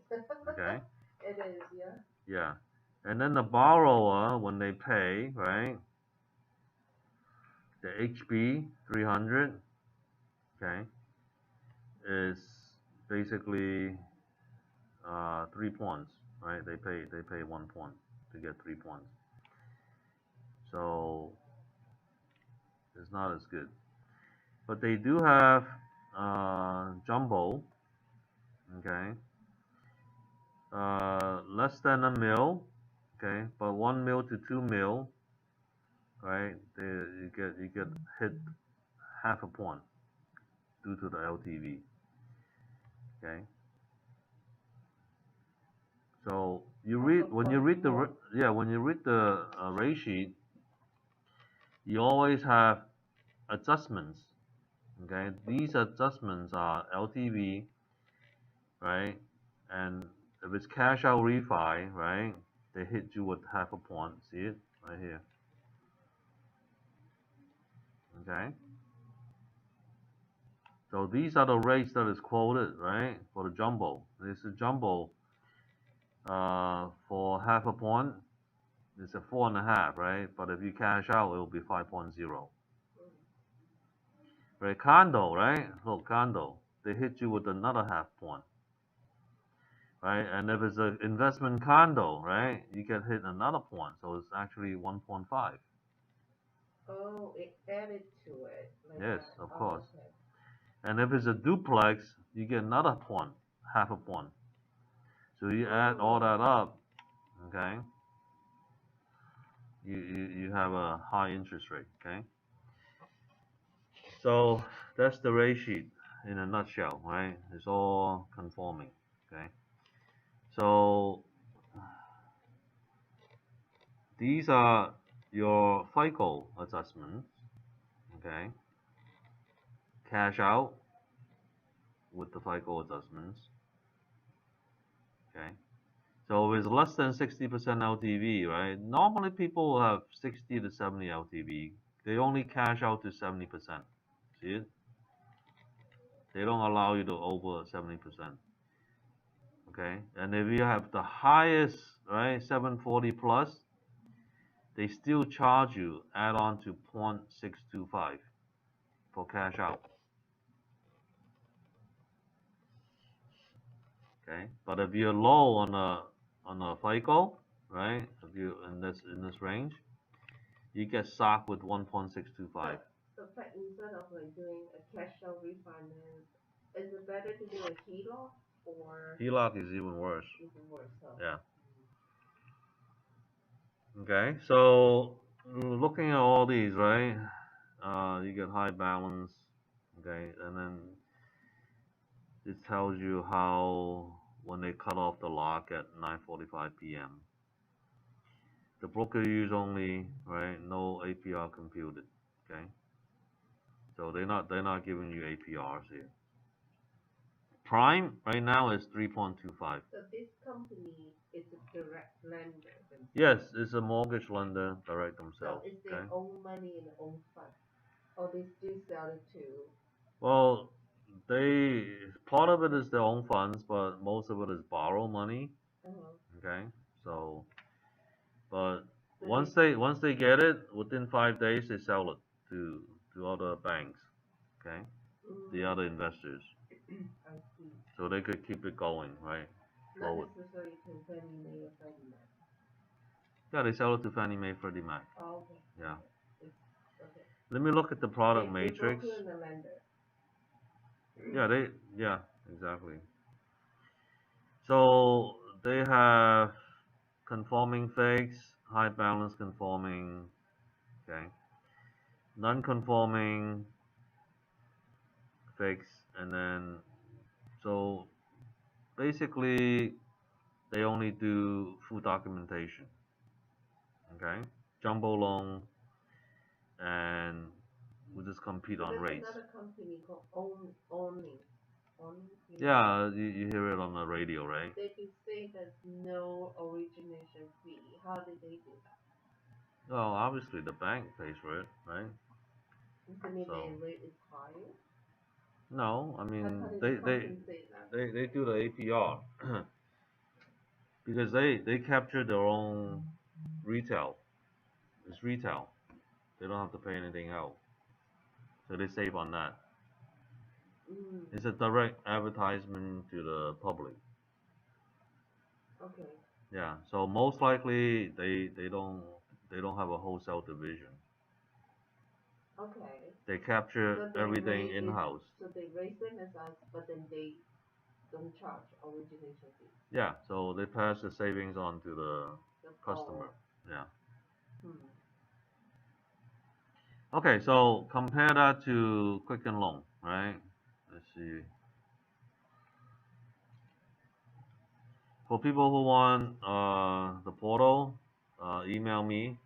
okay? It is, yeah. Yeah. And then the borrower, when they pay, right? The HB 300, okay, is basically 3 points, right? They pay 1 point to get 3 points. So it's not as good. But they do have jumbo, okay, less than a mil, okay, but 1 mil to 2 mil, right? You get hit half a point due to the LTV, okay. So you Half a read when you point read the more. when you read the rate sheet, you always have adjustments. Okay, these adjustments are LTV, right? And if it's cash out refi, right? They hit you with half a point. See it right here. Okay. So these are the rates that is quoted, right? For the jumbo. This is jumbo for half a point. It's a 4.5, right? But if you cash out, it will be 5.0. Right? Condo, right? Look, condo. They hit you with another half point, right? And if it's an investment condo, right? You get hit another point. So it's actually 1.5. Oh, it added to it like Yes, that. of Oh, course. okay. And if it's a duplex, you get another point, half a point. So you add all Oh, that up, okay? You have a high interest rate, okay? So that's the rate sheet in a nutshell, right? It's all conforming, okay? So these are your FICO adjustments, okay? Cash out with the FICO adjustments, okay? So if it's less than 60% LTV, right? Normally people have 60 to 70 LTV. They only cash out to 70%. See it? They don't allow you to over 70%. Okay? And if you have the highest, right, 740 plus, they still charge you add on to 0.625 for cash out. Okay? But if you're low on a FICO, right? If you in this range, you get socked with 1.625. so instead of like doing a cash out refinance, is it better to do a HELOC or HELOC is even worse. even worse? So, Yeah. Okay, so looking at all these, right? You get high balance, okay, and then it tells you how when they cut off the lock at 9:45 p.m. The broker use only, right? No APR computed, okay? So they're not giving you APRs here. Prime right now is 3.25. So this company is a direct lender themselves. Yes, it's a mortgage lender direct So themselves. it's their Okay. own money and own fund. Or they still sell it to. Well, they part of it is their own funds, but most of it is borrow money. Okay. So, but So once they get it, within 5 days they sell it to other banks. Okay. The other investors, I see. so they could keep it going, right? Not Forward. necessarily to Fannie Mae or Freddie Mac. Yeah, they sell it to Fannie Mae, Freddie Mac. Oh, okay. Yeah. Okay. Let me look at the product The matrix. broker and the lender. Yeah, exactly. So they have conforming fakes, high balance conforming, okay, non-conforming fakes, and then so basically they only do full documentation, okay, jumbo loan, and we just compete So on there's rates. another company called Owning. Owning. Yeah, you hear it on the radio, right? They can say there's no origination fee. How did they do that? Well, obviously the bank pays for it, right? Does it mean So their rate is higher? no, I mean How do they compensate that? they do the APR because they capture their own retail. It's retail. They don't have to pay anything else, so they save on that. It's a direct advertisement to the public. Okay. Yeah, so most likely they don't have a wholesale division. Okay. They capture So they everything raise in it. house. So they raise them as us, but then they don't charge origination fee. Yeah, so they pass the savings on to the The customer. borrower. Yeah. Hmm. Okay, so compare that to Quicken Loan, right? Let's see. For people who want the portal, email me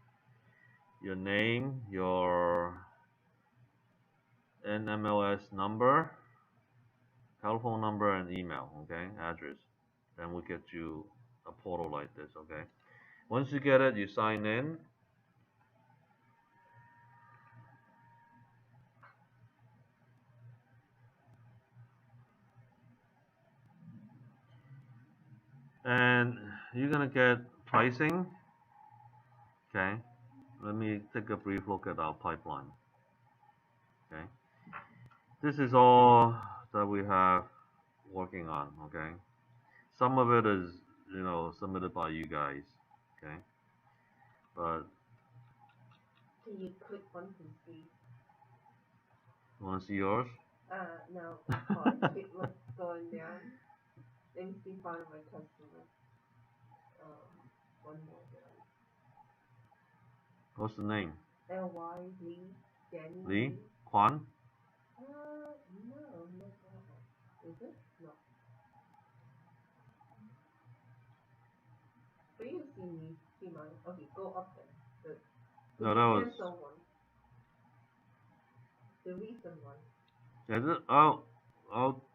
your name, your NMLS number, telephone number, and email, okay, address. Then we'll get you a portal like this, okay? Once you get it, you sign in. And you're gonna get pricing, okay? Let me take a brief look at our pipeline, okay? This is all that we have working on, okay? Some of it is, submitted by you guys, okay? But Can you click one to see? you want to see yours? No, of course. It was going down. Let me see one of my customers. One more down. What's the name? L.Y. Lee. Danny Lee? Kwan? No, not that one. Is it? No. But you see mine. Okay, go up then. The No, that was. cancel one. The recent one. Is it? I'll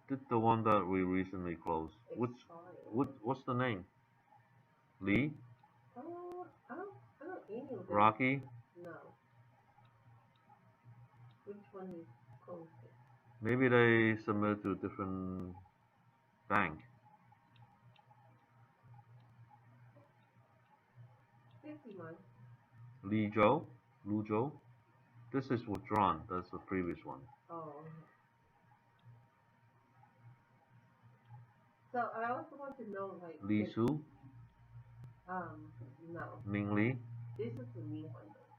did the one that we recently closed. Expired. What's the name? Lee? I don't any of them. Rocky? No. Which one is closed? Maybe they submitted to a different bank. 50 months. Lee Zhou? Lu Zhou? This is withdrawn. That's the previous one. Oh. So I also want to know like. Li Su? No. Ming Li? This is the new one though.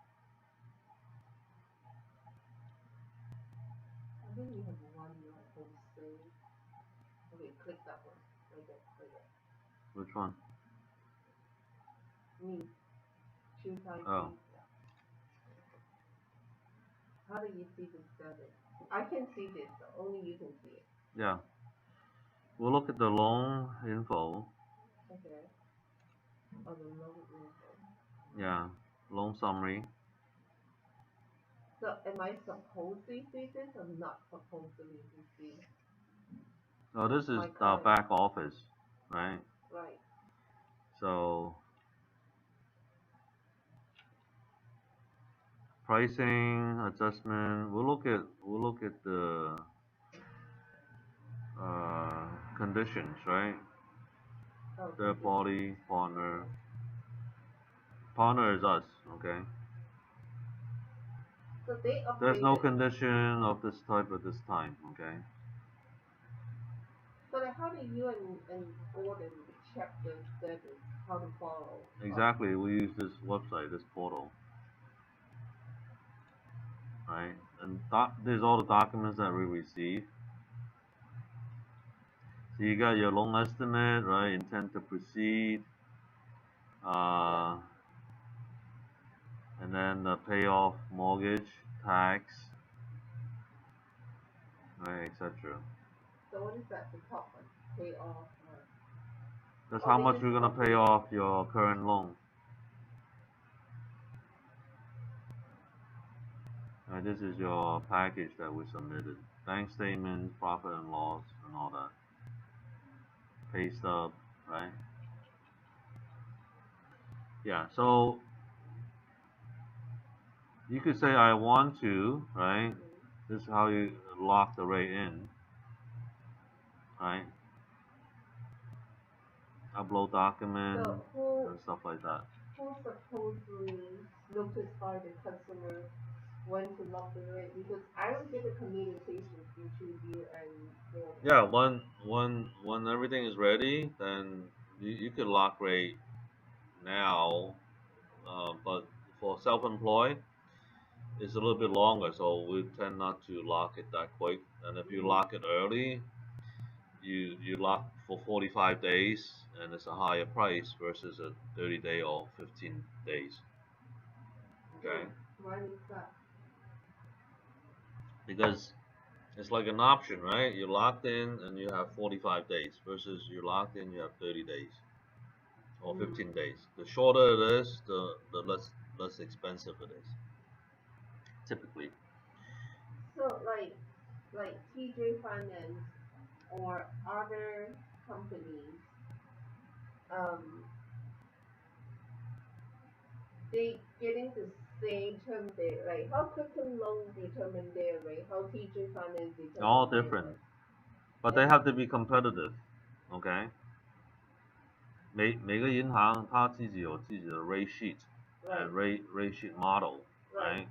I think we have one wholesale. Okay, click that one. Right there. Which one? Me. 25 Oh, feet. How do you see this debit? I can see this, but only you can see it. yeah. We'll look at the loan info. Okay. Or the loan info. Yeah, loan summary. So am I supposed to see this or not supposed to see? So this is My our client. back office, right? Right. So pricing adjustment. We'll look at the conditions, right? Oh, Third condition. party partner. Partner is us, okay? So they There's no updated. condition of this type at this time, okay? So then how do you and Gordon check the status? How to follow? Exactly. We use this website, this portal, right? And there's all the documents that we receive. So you got your loan estimate, right? Intent to proceed, uh, and then the payoff, mortgage, tax, right, etc. So what is that? The top one? Pay off. That's Oh, how they much just you're gonna pay update. off your current loan. Right, this is your package that we submitted. Bank statements, profit and loss, and all that. Pay stub, right? Yeah, so you could say I want to, right? Mm-hmm. This is how you lock the rate in, right? Upload documents So who and stuff like that. supposedly notify the customer when to lock the rate? Because I don't get the communication between you and Gordon. Yeah, when everything is ready, then you could lock rate now, but for self-employed, it's a little bit longer, so we tend not to lock it that quick. And if you Mm-hmm. lock it early, you lock for 45 days, and it's a higher price versus a 30 day or 15 days. Okay, Why is that? because it's like an option, right? You're locked in and you have 45 days versus you're locked in, you have 30 days or Mm. 15 days. The shorter it is, the less expensive it is, typically. So like TJ Finance or other companies, um, they getting the same term there. Like how Quicken Loan determine their rate, how TJ Finance All determine their different, rate. but they And have to be competitive. OK，每个银行它自己有自己的 rate sheet and right, rate sheet model, right. right?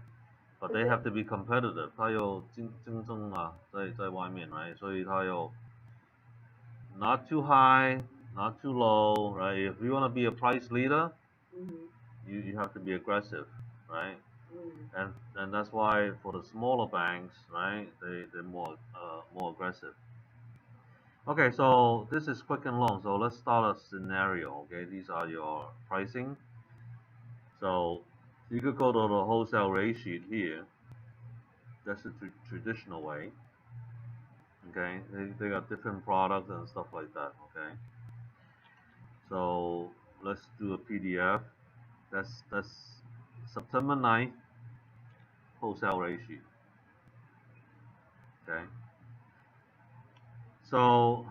But Is they have it to be competitive. 它有竞争啊，在外面 right？所以它有 not too high, not too low, right? If you want to be a price leader, mm-hmm, you have to be aggressive, right? mm, And that's why for the smaller banks, right, they're more aggressive. Okay, so this is Quicken Loan. So let's start a scenario. Okay, these are your pricing. So you could go to the wholesale rate sheet here. That's the traditional way. Okay, they got different products and stuff like that. Okay, so let's do a PDF. That's September 9th wholesale rate sheet. Okay, so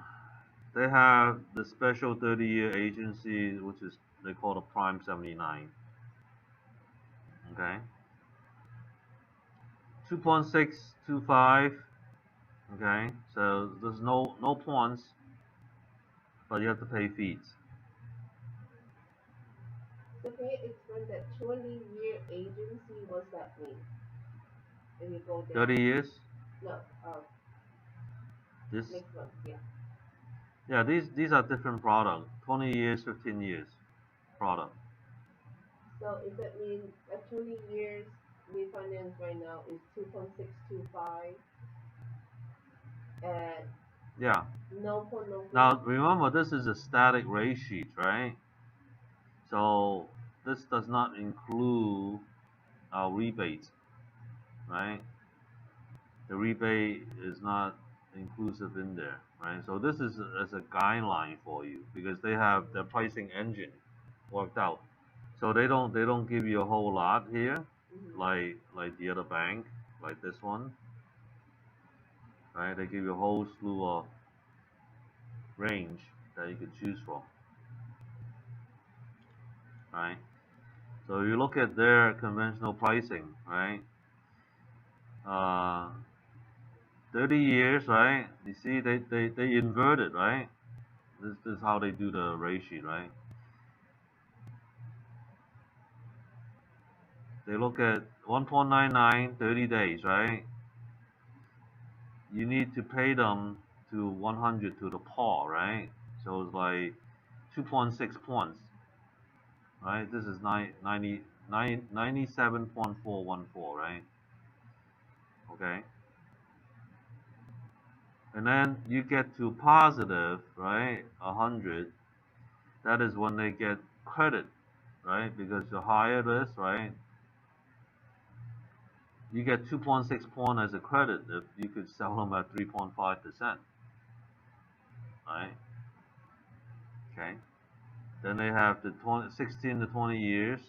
they have the special 30-year agency, which is they call the Prime 79. Okay, 2.625. Okay, so there's no points, but you have to pay fees. so can you explain that 20-year agency? What's that mean? When you go down, 30 years. no, This next one, yeah. Yeah, these are different products. 20 years, 15 years product. So if that means at 20 years refinance right now is 2.625 at Yeah. no Now remember, this is a static rate sheet, right? So this does not include our rebates, right? The rebate is not inclusive in there, right? So this is as a guideline for you because they have the pricing engine worked out. So they don't give you a whole lot here, like the other bank, like this one, right? They give you a whole slew of range that you could choose from, right? So you look at their conventional pricing, right? Uh, 30 years, right? You see, they inverted, right? This is how they do the rate sheet, right? They look at 1.99, 30 days, right? You need to pay them to 100 to the par, right? So it's like 2.6 points, right? This is 97.414, right? Okay. And then you get to positive, right? 100. That is when they get credit, right? Because the higher this, right? You get 2.6 point as a credit if you could sell them at 3.5%, right? Okay. Then they have the 16 to 20 years.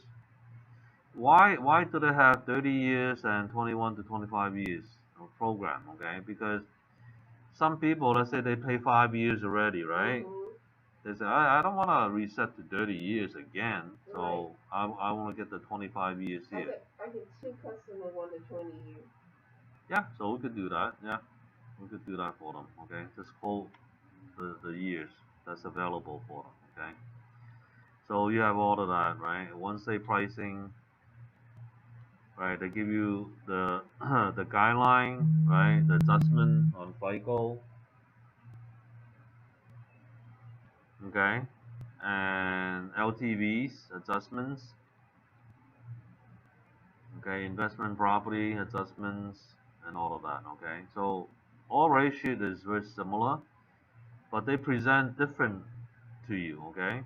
Why do they have 30 years and 21 to 25 years program? Okay, because some people, let's say they pay 5 years already, right? They say I don't want to reset to 30 years again, so I want to get the 25 years here. I get two customers want the 20 years. Yeah, so we could do that. Yeah, we could do that for them. Okay, just quote the years that's available for them. Okay, so you have all of that, right? Once they pricing, right? They give you the the guideline, right? The adjustment on FICO, okay, and LTVs adjustments, okay, investment property adjustments, and all of that. Okay, so all rate sheet is very similar, but they present different to you. Okay,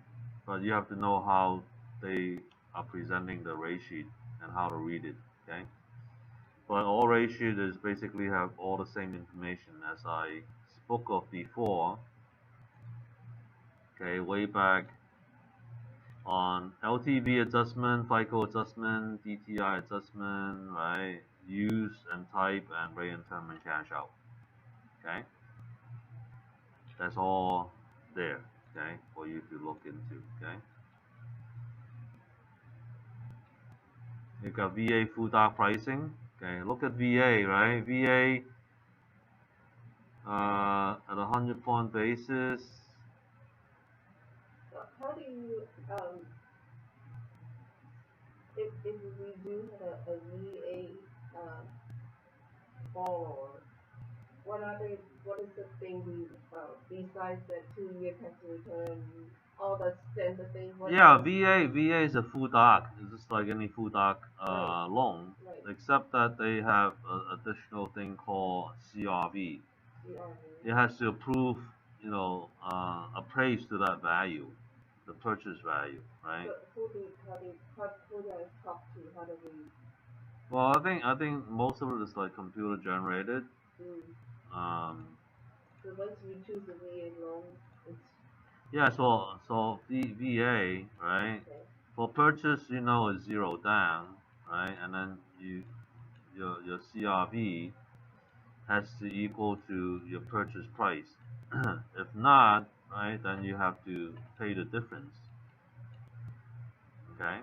but you have to know how they are presenting the rate sheet and how to read it. Okay. But all rate sheet is basically have all the same information as I spoke of before. Okay, way back on LTV adjustment, FICO adjustment, DTI adjustment, right? Use and type and rate and term and cash out. Okay, that's all there. Okay, for you to look into. Okay, you got VA full dark pricing. Okay, look at VA, right? VA at a 100-point basis. How do you if we do have a VA borrower, what is the thing we besides that 2 year tax return, all the standard things? Yeah, VA is a full doc. It's just like any full doc loan, Right. except that they have an additional thing called CRV. It has to approve, appraise to that value, the purchase value, right? So who do I talk to? How do we? Well, I think most of it is like computer generated. Um, So once we choose the VA loan, it's yeah, so VA, right? okay. For purchase, is zero down, right? And then your CRV has to equal to your purchase price. If not, right, then you have to pay the difference. Okay.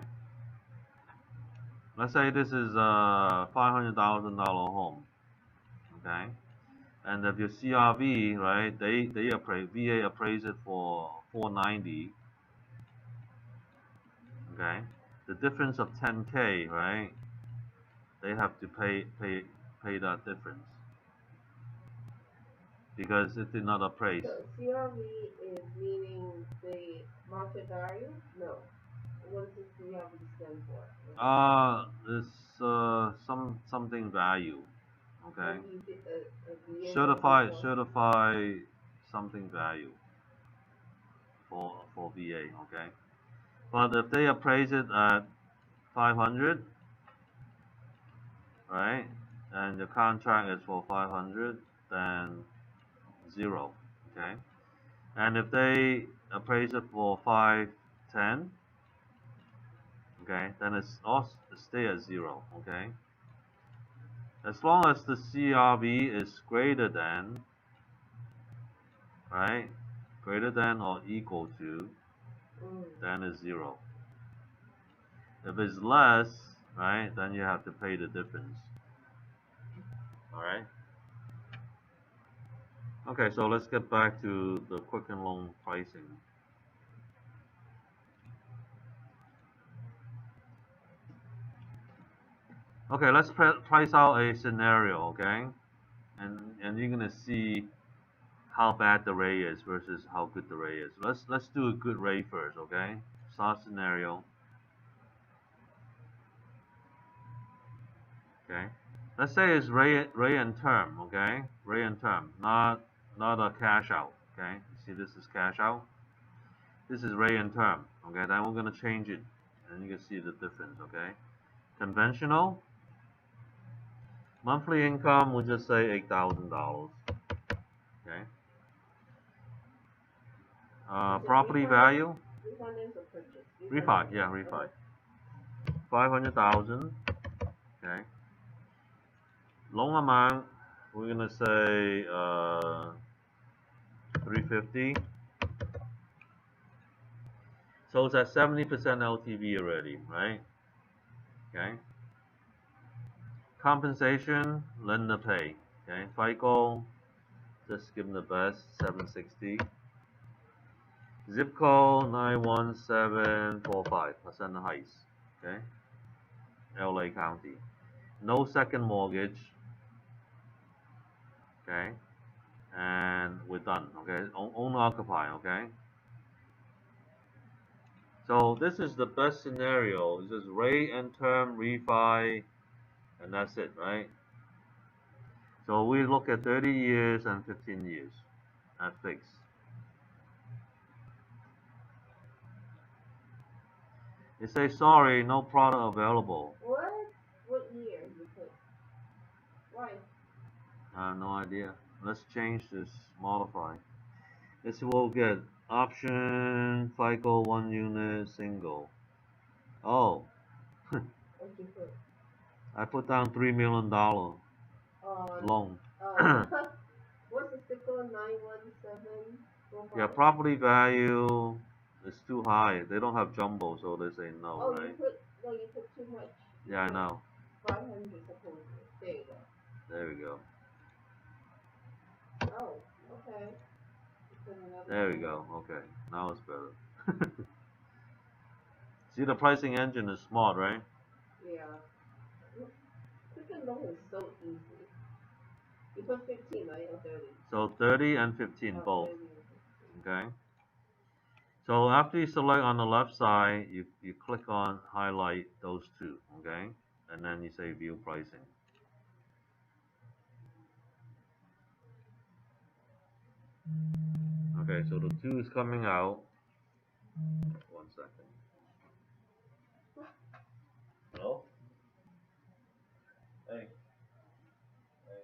Let's say this is a $500,000 home. Okay. And if your CRV, right, they appraise VA appraise it for 490. Okay. The difference of 10K, right? They have to pay that difference because it did not appraise. So CRV is meaning the market value? No. What does CRV stand for? It's something value. Okay. When you get a VA Certified something value for VA. Okay. But if they appraise it at 500, right, and the contract is for 500, then 0, okay? And if they appraise it for 510, okay, then it's also stay at 0, okay? As long as the CRV is greater than, right, greater than or equal to, then it's 0. If it's less, right, then you have to pay the difference. All right. Okay, so let's get back to the Quicken Loan pricing. Okay, let's price out a scenario, okay? And you're gonna see how bad the rate is versus how good the rate is. Let's do a good rate first, okay? Start scenario. Okay. Let's say it's rate and term, okay? Rate and term, not a cash out, okay? See, this is cash out. This is rate and term, okay? Then we're gonna change it, and you can see the difference, okay? Conventional, monthly income, we'll just say $8,000, okay? Property value, refi, yeah, refi. 500,000, okay? Loan amount, we're gonna say 350. So it's at 70% LTV already, right? Okay. Compensation, lender pay. Okay. FICO, just give them the best, 760. Zip code 91745, Hacienda Heights. Okay. LA County. No second mortgage. Okay. And we're done. Okay. Owner occupy. Okay. So this is the best scenario. This is rate and term refi, and that's it, right? So we look at 30 years and 15 years at fixed. They say sorry, no product available. What? What year you put? Why? I have no idea. Let's change this, modify. This will get option FICO 1 unit single. Oh, What you put? I put down $3 million loan. What's the sticker? 91745? Yeah, property value is too high. They don't have jumbo, so they say no, Oh, right? you put too much. Yeah, I know. 500 supposedly. There you go. There we go. Oh, okay. There we go. Okay, now it's better. See, the pricing engine is smart, right? Yeah. Quicken loan is so easy. You put 15, right? Or 30? So 30 and 15 both. 30 and 15. Okay. So after you select on the left side, you click on highlight those two, okay? And then you say view pricing. Okay, so the 2 is coming out. 1 second. Hello? Hey. Hey.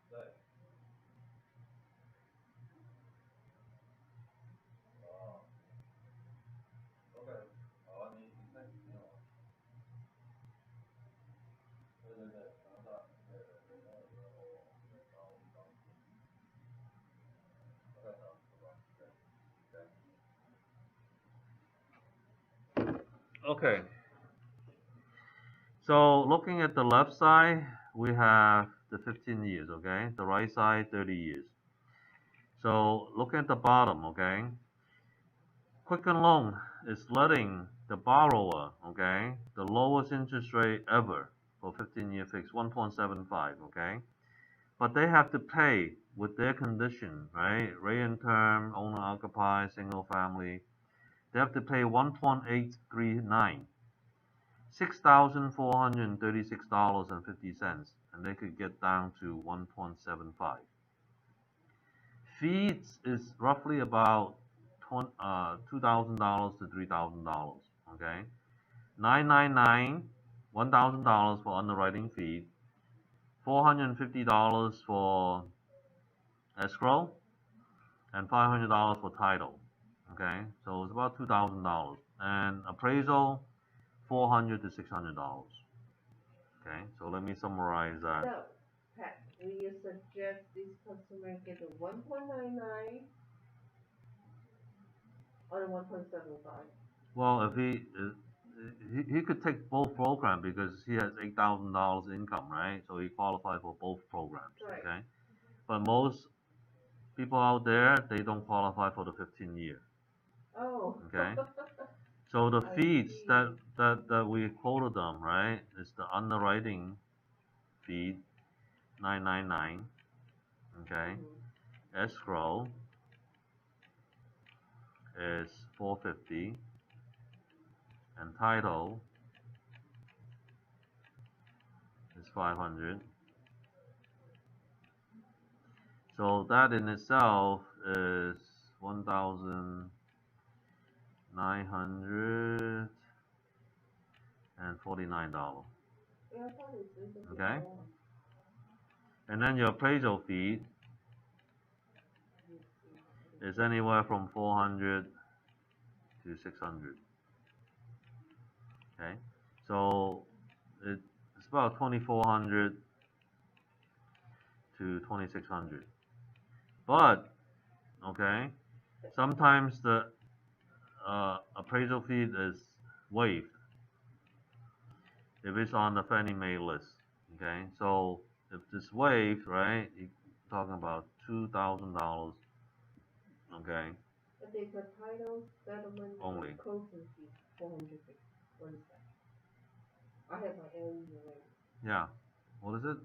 Say. Okay. I need to think, Okay. So looking at the left side, we have the 15 years, okay? The right side, 30 years. So looking at the bottom, okay? Quicken Loan is letting the borrower, okay, the lowest interest rate ever for 15-year fixed, 1.75, okay? But they have to pay with their condition, right? Rate and term, owner occupied, single family. they have to pay 1.839, $6,436.50, and they could get down to 1.75. Fees is roughly about $2,000 to $3,000. Okay, $999, $1,000 for underwriting fee, $450 for escrow, and $500 for title. Okay, so it's about $2,000, and appraisal $400 to $600. Okay, so let me summarize that. So, Pat, will you suggest this customer get the 1.99 or the 1.75? Well, if he could take both programs because he has $8,000 income, right? So he qualifies for both programs. Right. Okay, but most people out there, they don't qualify for the 15-year. Oh. Okay. So the I fees see. that we quoted them, right, is the underwriting fee, $999. Okay. Mhm. Escrow is $450, and title is $500. So that in itself is $1,949. Yeah, I thought it was a bit Okay, more. and then your appraisal fee Let me see. is anywhere from $400 to $600. Okay, so it's about $2,400 to $2,600. But okay, sometimes the appraisal fee is waived if it's on the Fannie Mae list. Okay, so if it's waived, right, you're talking about $2,000. Okay, But there's a title settlement only. and closing fee, 400. What is that? I have my own already. Yeah. What is it?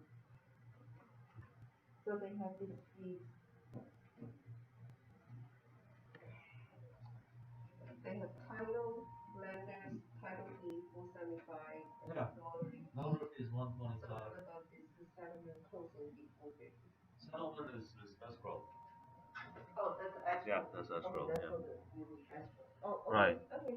So they have this fee. They have title, lenders, title fee, 475. Yeah. Notary. Notary is So 125. what about this? The settlement closing fee, 450. Settlement is escrow. Oh, that's escrow. Yeah, that's escrow. Okay, that's Yeah. what you need escrow. Oh, okay. Right. Okay.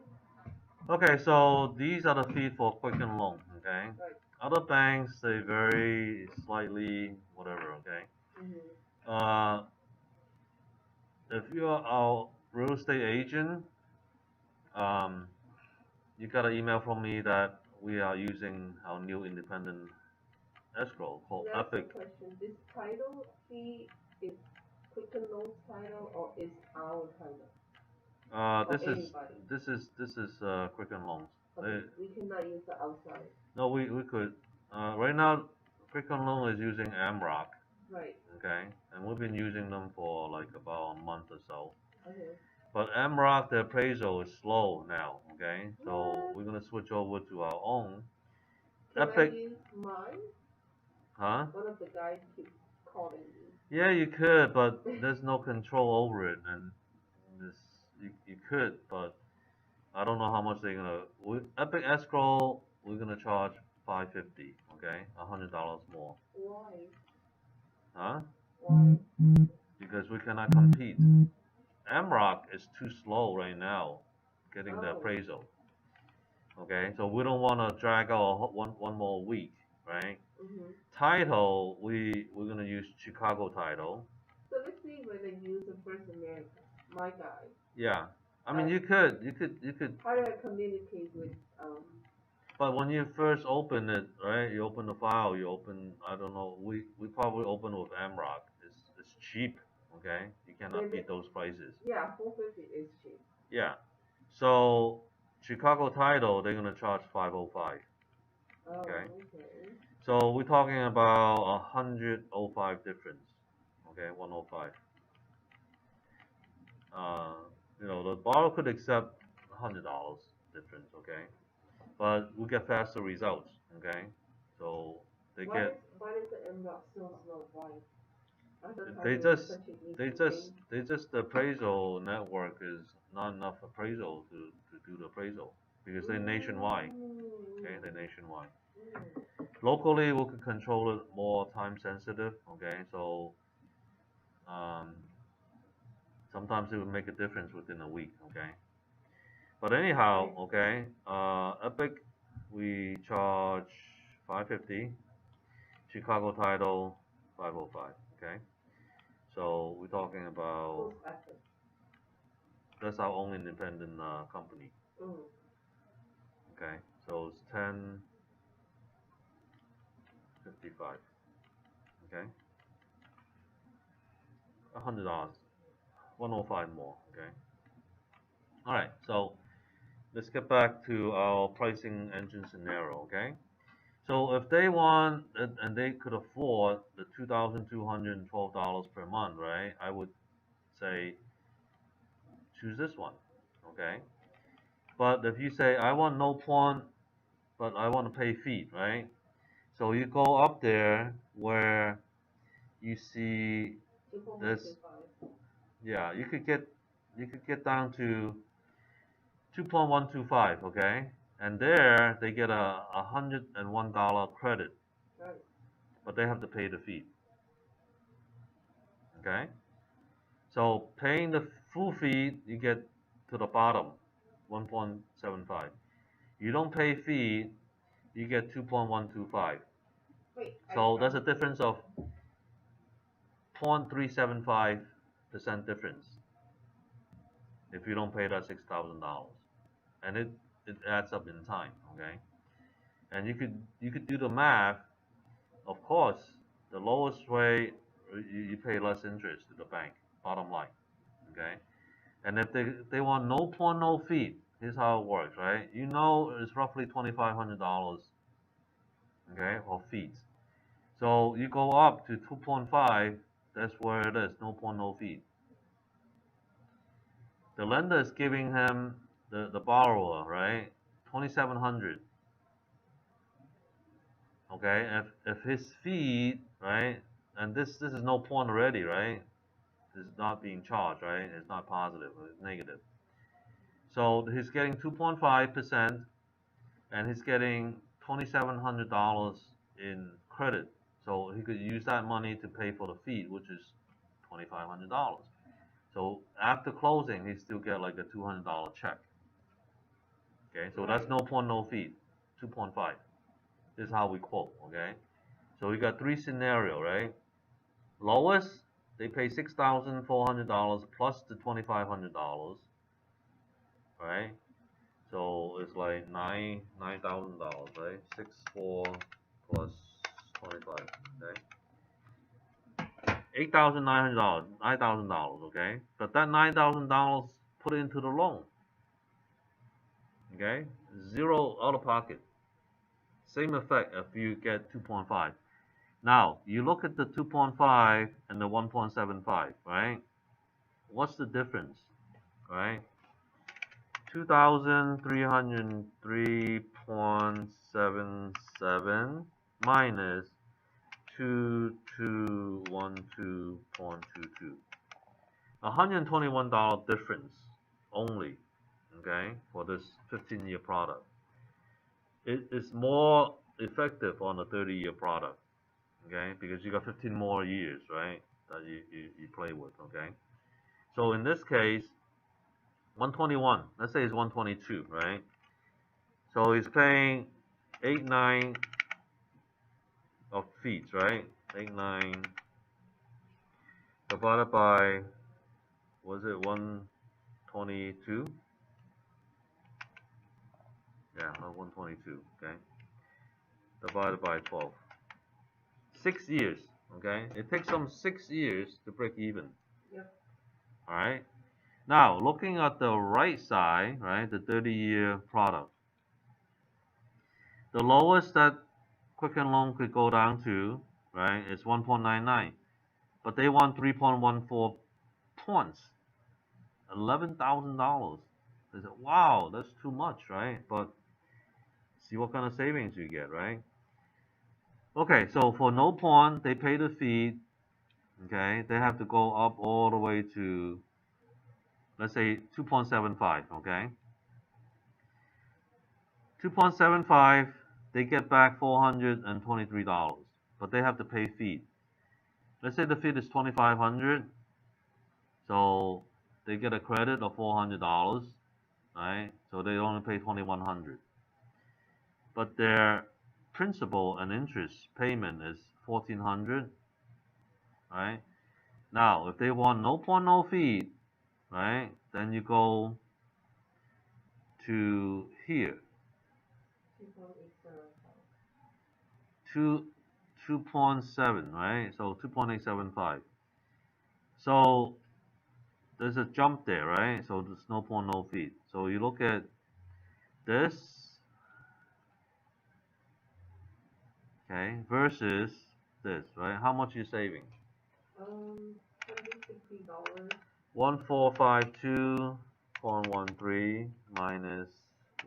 Okay, so these are the fees for Quicken Loan. Okay. Right. Other banks they vary slightly, whatever. Okay. Mm-hmm. If you're a real estate agent, um, you got an email from me that we are using our new independent escrow called That's the Epic. question. This title fee is Quicken Loans title or is our title? Or This is anybody? Quicken Loans. Okay, we cannot use the outside. No, we could. Right now, Quicken Loan is using AmRock. Right. Okay, and we've been using them for like about a month or so. Okay. But AmRock, the appraisal is slow now. Okay, so What? we're gonna switch over to our own. Can Epic. I use mine? Huh? One of the guys keeps calling me. Yeah, you could, but there's no control over it, and this you could, but I don't know how much they're gonna. Epic Escrow, we're gonna charge $550. Okay, $100 more. Why? Huh? Why? Because we cannot compete. AmRock is too slow right now, getting the Oh. appraisal. Okay, so we don't want to drag out one more week, right? Mm-hmm. Title, we're gonna use Chicago Title. So let's see whether you use the First American, my guy. Yeah, I mean you could. How do I communicate with But when you first open it, right? You open the file. You open. I don't know. We probably open with AmRock. It's cheap. Okay, you cannot beat those prices. Yeah, 450 is cheap. Yeah. So Chicago Title, they're gonna charge 505. Oh, Okay. okay. So we're talking about 105 difference. Okay, 105. Uh, the borrower could accept $100 difference. Okay, but we get faster results. Okay, so they Why get. is the inbox so slow? Why? They just the appraisal network is not enough appraisal to do the appraisal because they're nationwide. Okay, they're nationwide. Locally, we can control it more time sensitive. Okay, so um, sometimes it will make a difference within a week. Okay, but anyhow, okay, Epic we charge 550, Chicago Title 505. Okay, so we're talking about that's our own independent company. Okay, so it's 1055. Okay, $100, 105 more. Okay, all right. So let's get back to our pricing engine scenario. Okay, so if they want and they could afford the $2,212 per month, right? I would say choose this one. Okay, but if you say I want no pawn, but I want to pay fee, right? So you go up there where you see this, yeah, you could get down to 2.125, okay? And there they get a $101 credit, but they have to pay the fee, okay? So paying the full fee, you get to the bottom, 1.75. You don't pay fee, you get 2.125. So that's a difference of 0.375% difference if you don't pay that $6,000, and it adds up in time, okay? And you could do the math. Of course, the lowest way you pay less interest to the bank. Bottom line, okay? And if they want no pawn no fee, here's how it works, right? You know it's roughly $2,500, okay, for fees. So you go up to 2.5. That's where it is. No pawn no fee. The lender is giving him the borrower, right? 2,700. Okay, if his fee, right, and this is no pawn already, right? It's not being charged, right? It's not positive, it's negative. So he's getting 2.5%, and he's getting $2,700 in credit. So he could use that money to pay for the fee, which is $2,500. So after closing, he still get like a $200 check. Okay, so that's no pawn, no fee, 2.5. This is how we quote. Okay, so we got three scenario, right? Lowest, they pay $6,400 plus the $2,500, right? So it's like $9,000, right? 6,4 plus 25, okay? $8,900, $9,000, okay? But that $9,000 put into the loan, okay? Zero out of pocket. Same effect if you get 2.5. Now you look at the 2.5 and the 1.75, right? What's the difference, right? 2,303.77 minus 2,212.22. $121 difference only, okay, for this 15-year product. It is more effective on a 30-year product, okay, because you got 15 more years, right, that you play with, okay. So in this case, 121, let's say it's 122, right? So he's paying 8.9 of fees, right? 8.9 divided by, was it 122? Yeah, 122, okay? Divided by 12. 6 years, okay? It takes them 6 years to break even. Yep. All right. Now, looking at the right side, right, the 30-year product. The lowest that Quicken Loan could go down to, right, is 1.99. But they want 3.14 points. $11,000. They said, wow, that's too much, right? But see what kind of savings you get, right? Okay, so for no pawn, they pay the fee, okay, they have to go up all the way to, let's say, 2.75, okay? 2.75, they get back $423, but they have to pay fee. Let's say the fee is $2,500, so they get a credit of $400, right? So they only pay $2,100. But their principal and interest payment is $1,400, right? Now, if they want no point no fee, right, then you go to here, 2.7, right? So 2.875. So there's a jump there, right? So there's no point no fee. So you look at this, okay, versus this, right? How much are you saving? $160. 1452.13 minus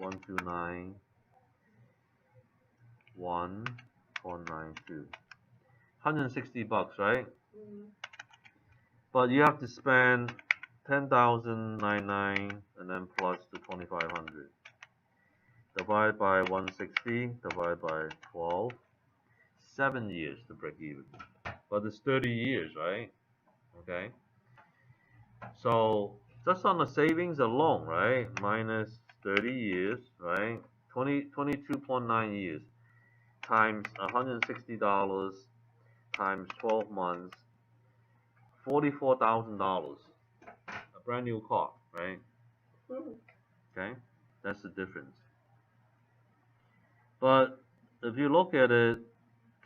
129.1.92. $160, right? But you have to spend 10,099 and then plus the 2,500. Divide by 160, divide by 12. 7 years to break even. But it's 30 years, right? Okay. So just on the savings alone, right? Minus 30 years, right? 22.9 years times $160 times 12 months, $44,000. A brand new car, right? Okay, that's the difference. But if you look at it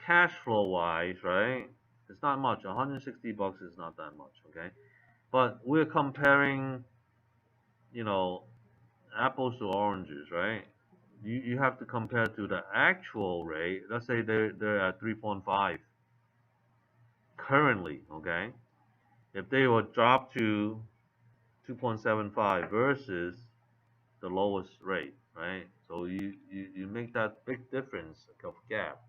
cash flow wise, right? It's not much. $160 is not that much, okay? But we're comparing, you know, apples to oranges, right? You have to compare to the actual rate. Let's say they're at 3.5 currently, okay? If they were dropped to 2.75 versus the lowest rate, right? So you make that big difference of gap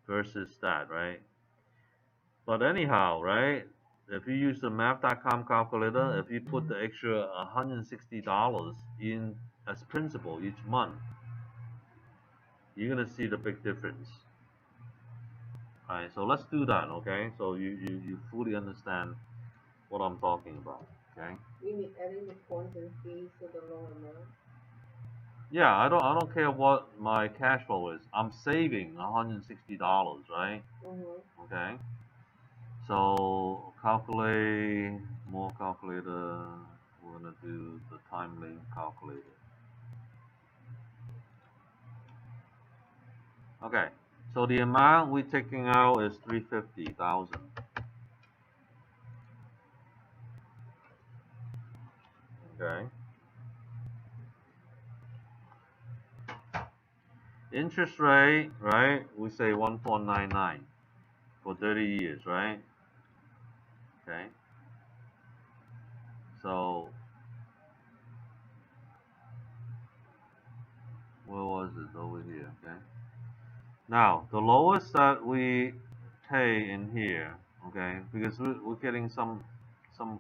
versus that, right? But anyhow, right? If you use the math.com calculator, if you put the extra $160 in as principal each month, you're gonna see the big difference. Alright, so let's do that, okay? So you fully understand what I'm talking about, okay? You mean adding the points and fees to the loan amount? Yeah, I don't care what my cash flow is. I'm saving $160, right? Okay. So calculate more calculator. We're gonna do the time link calculator. Okay. So the amount we're taking out is 350,000. Okay. Interest rate, right? We say 1.99 for 30 years, right? Okay. So where was it? Over here, okay. Now the lowest that we pay in here, okay, because we're getting some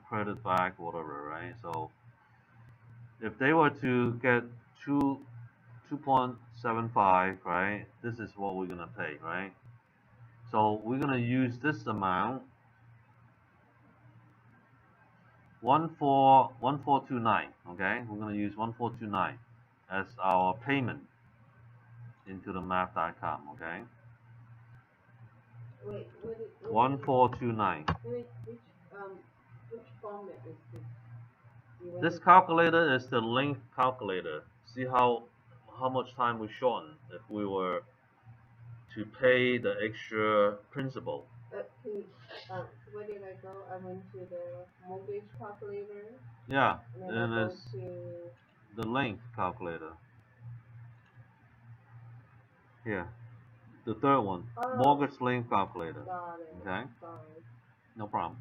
credit back, whatever, right? So if they were to get 2.75, right, this is what we're gonna pay, right? So we're gonna use this amount 1429, okay? We're gonna use 1429 as our payment into the math.com, okay? Wait, 1429. which format is this? This calculator is the length calculator. See how much time we shorten if we were to pay the extra principal. Where did I go? I went to the mortgage calculator. Yeah, And then and it's the length calculator. Here, the third one, mortgage length calculator. Got it. Okay, Sorry. no problem.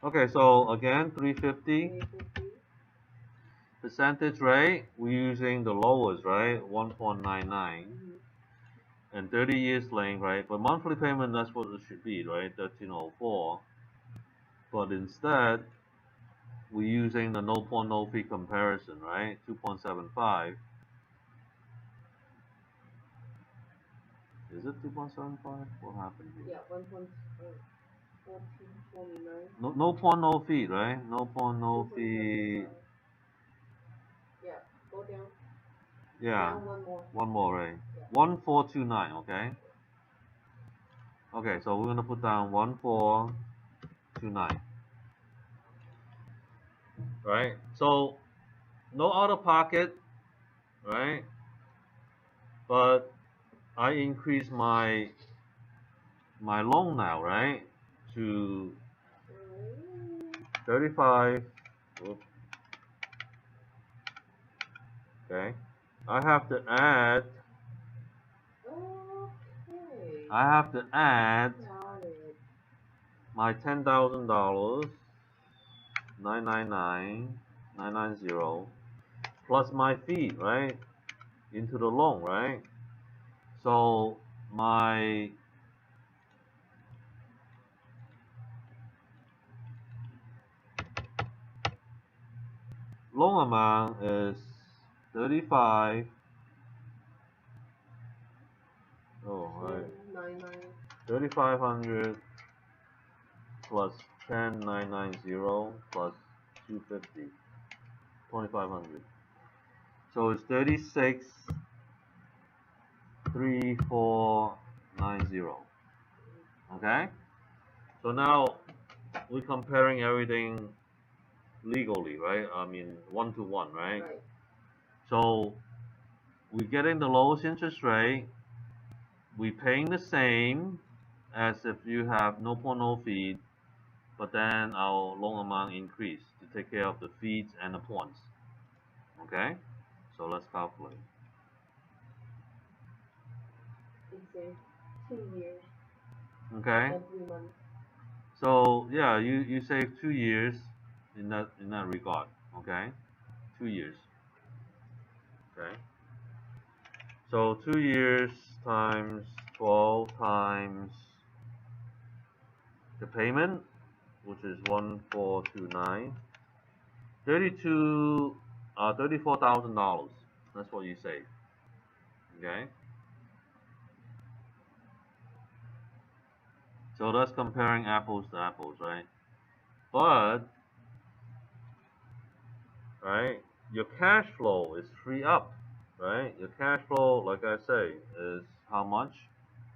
Okay, so again, 350. Percentage rate, we're using the lowest, right? 1.99. and 30 years length, right? But monthly payment, that's what it should be, right? 1304. But instead, we're using the no point no fee comparison, right? 2.75. Is it 2.75? What happened here? Yeah, 1.1449. No point no fee, right? No point no fee. 2.75. Yeah, go down. Yeah, Down one more. one more, right? Yeah. 1429, okay? Okay, so we're gonna put down 1429. Right? So no out of pocket, right? But I increase my loan now, right? To 35. Whoop, okay. I have to add Okay. I have to add Got it. my $10,000, 999,990, plus my fee, right? Into the loan, right? So my loan amount is 35. Oh, right. 1099. 3,500 plus 10,990 plus 250, 2,500. So it's 36,3,490. Okay. So now we're comparing everything legally, right? I mean, 1 to 1, right? Right. So we're getting the lowest interest rate. We're paying the same as if you have no point no fee, but then our loan amount increased to take care of the fees and the points. Okay, so let's calculate. It's a 2 years Okay, and 3 months. so yeah, you save 2 years in that regard. Okay, 2 years. Okay, so 2 years times 12 times the payment, which is 1429, 34,000 dollars. That's what you save. Okay, so that's comparing apples to apples, right? But right, your cash flow is free up, right? Your cash flow, like I say, is how much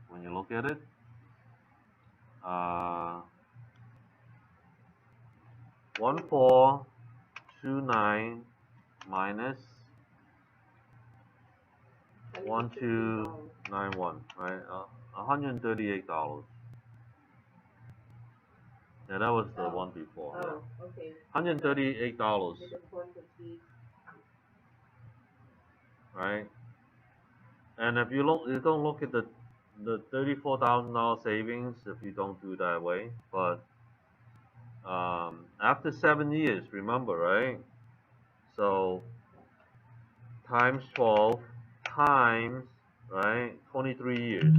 when you look at it? Uh, 1429 minus $150. 1291, right? $138. Yeah, that was the Oh. one before. Oh, Yeah, okay. $138, With the quantity. right? And if you don't look at the $34,000 savings if you don't do that way, but after 7 years, remember, right? So times 12 times, right, 23 years,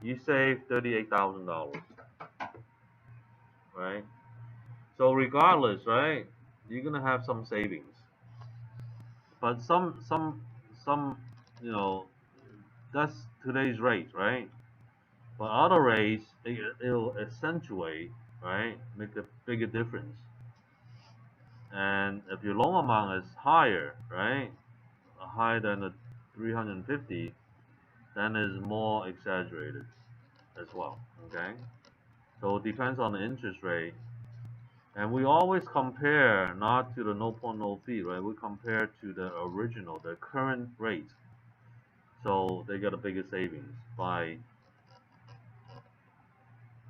you save $38,000, right? So regardless, right, you're gonna have some savings, but some, you know, that's today's rate, right? But other rates, it'll accentuate, right, make a bigger difference. And if your loan amount is higher, right, higher than the 350, then is more exaggerated as well. Okay, so it depends on the interest rate, and we always compare not to the no point no fee, right? We compare to the original, the current rate, so they get a bigger savings by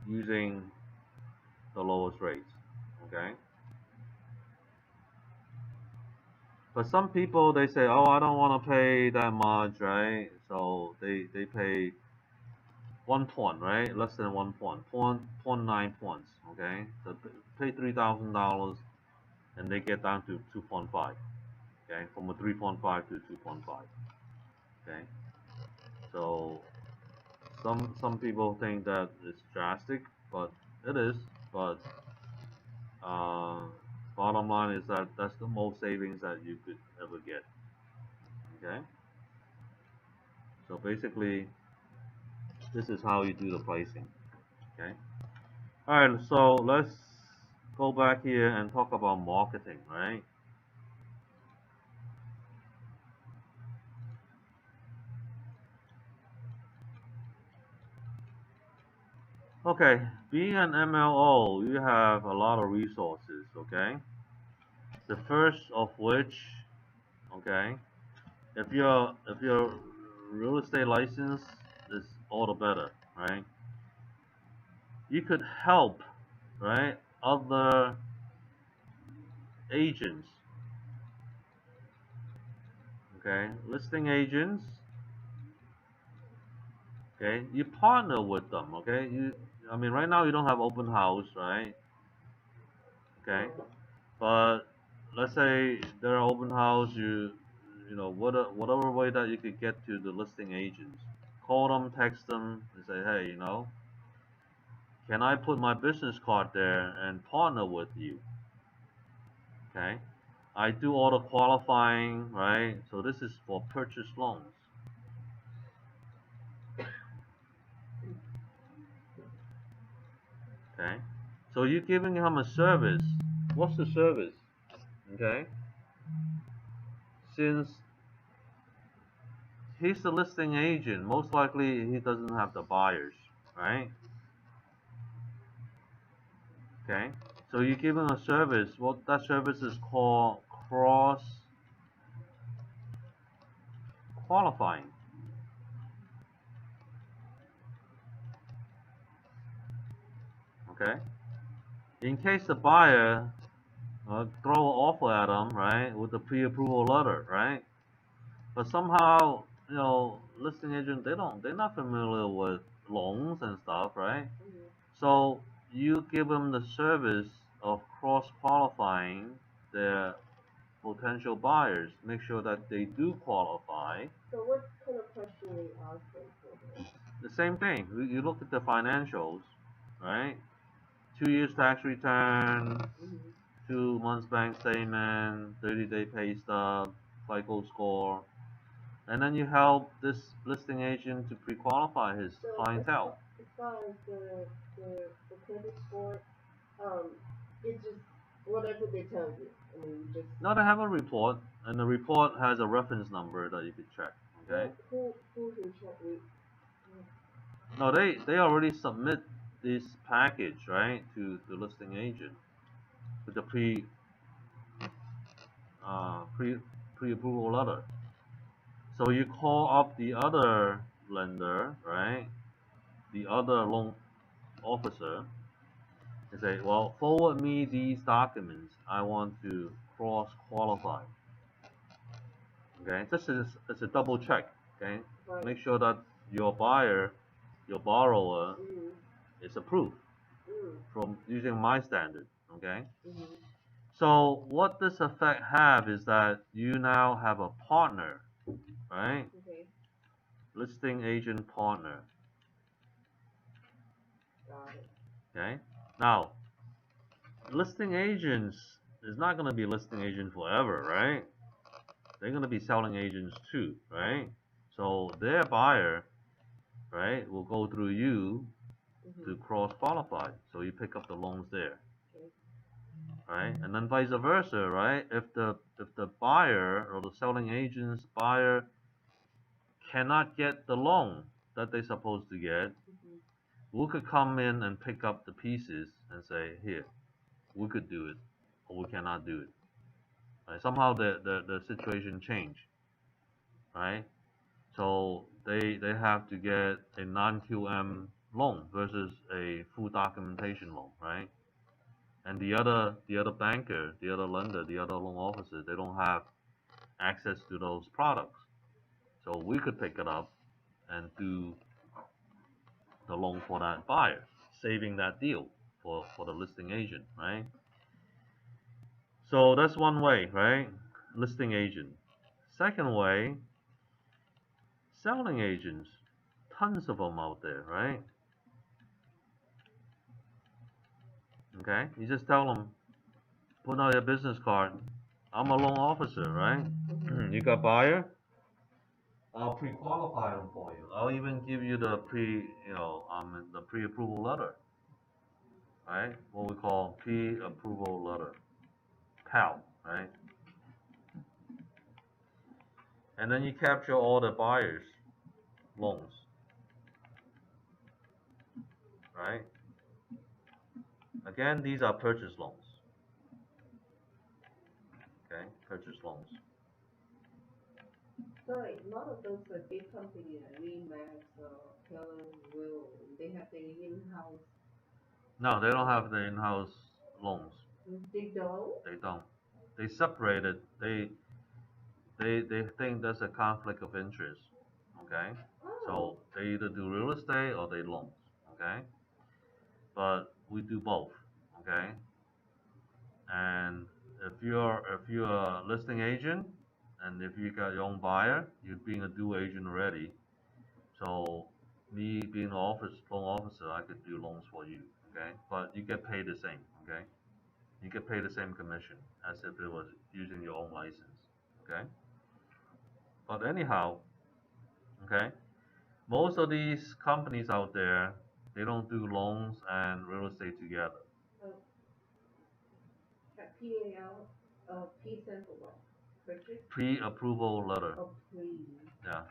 using the lowest rates. Okay, but some people they say, oh, I don't want to pay that much, right? So they pay 1 point, right? Less than 1 point, 0.9 points. Okay, so pay $3,000 and they get down to 2.5. Okay, from a 3.5 to 2.5. Okay, So some people think that it's drastic, but it is. But uh, bottom line is that that's the most savings that you could ever get. Okay. So basically, this is how you do the pricing. Okay. All right. So let's go back here and talk about marketing, right? Okay, being an MLO, you have a lot of resources, okay? The first of which, okay, if you're real estate license, is all the better, right? You could help, right, other agents, okay, listing agents, okay, you partner with them, okay? I mean, right now you don't have open house, right? Okay, but let's say there are open house, whatever way that you could get to the listing agents, call them, text them, and say, hey, can I put my business card there and partner with you? Okay, I do all the qualifying, right? So this is for purchase loans. Okay, so you're giving him a service. What's the service? Okay, since he's the listing agent, most likely he doesn't have the buyers, right? Okay, so you give him a service. What that service is called cross qualifying. Okay, in case the buyer throw an offer at him, right, with the pre-approval letter, right? But somehow, listing agent they're not familiar with loans and stuff, right? Mhm. So you give them the service of cross qualifying their potential buyers, make sure that they do qualify. So what kind of question they ask them for this? The same thing. You look at the financials, right? 2 years tax return, Mm-hmm. 2 months bank statement, 30-day pay stub, FICO score, and then you help this listing agent to pre-qualify his So clientele. as far as the credit score, it's just whatever they tell you. I mean, you just Now they have a report, and the report has a reference number that you could check. Okay. who's in charge? No, they already submit this package, right, to the listing agent with the pre pre-approval letter. So you call up the other lender, right, the other loan officer, and say, well, forward me these documents. I want to cross qualify. Okay, this is it's a double check. Okay, Right. make sure that your buyer, your borrower, Mm-hmm. is approved Mm. from using my standard. Okay. Mm-hmm. So what this effect have is that you now have a partner, right? Okay. Listing agent partner. Got it. Okay. Now, listing agents is not going to be listing agent forever, right? They're going to be selling agents too, right? So their buyer, right, will go through you Mm-hmm. to cross qualify. So you pick up the loans there, Okay. right? And then vice versa, right? If the buyer or the selling agent's buyer cannot get the loan that they're supposed to get, Mm-hmm. we could come in and pick up the pieces and say, here, we could do it, or we cannot do it. Right? Somehow the situation changed, right? So they have to get a non-QM loan versus a full documentation loan, right? And the other banker, the other lender, the other loan officer, they don't have access to those products. So we could pick it up and do the loan for that buyer, saving that deal for the listing agent, right? So that's one way, right? Listing agent. Second way, selling agents. tons of them out there, right? Okay, you just tell them, put out your business card. I'm a loan officer, right? You got buyer? I'll pre-qualify them for you. I'll even give you the the pre-approval letter, right? What we call pre-approval letter, PAL, right? And then you capture all the buyers' loans, right? Again, these are purchase loans, okay? Purchase loans. So like a lot of those big companies like Remax or Keller will they have their in-house. No, they don't have the in-house loans. They don't. They don't. They separate it. They think there's a conflict of interest. Okay, Oh. so they either do real estate or they loans. Okay, but we do both. Okay, and if you're a listing agent and if you got your own buyer, you're being a dual agent already. So me being an loan officer, I could do loans for you. Okay, but you get paid the same. Okay, you get paid the same commission as if it was using your own license. Okay, but anyhow, okay, most of these companies out there, they don't do loans and real estate together. Uh, PAL, P stands for what? Purchase? Pre-approval letter. Oh, pre. Yeah.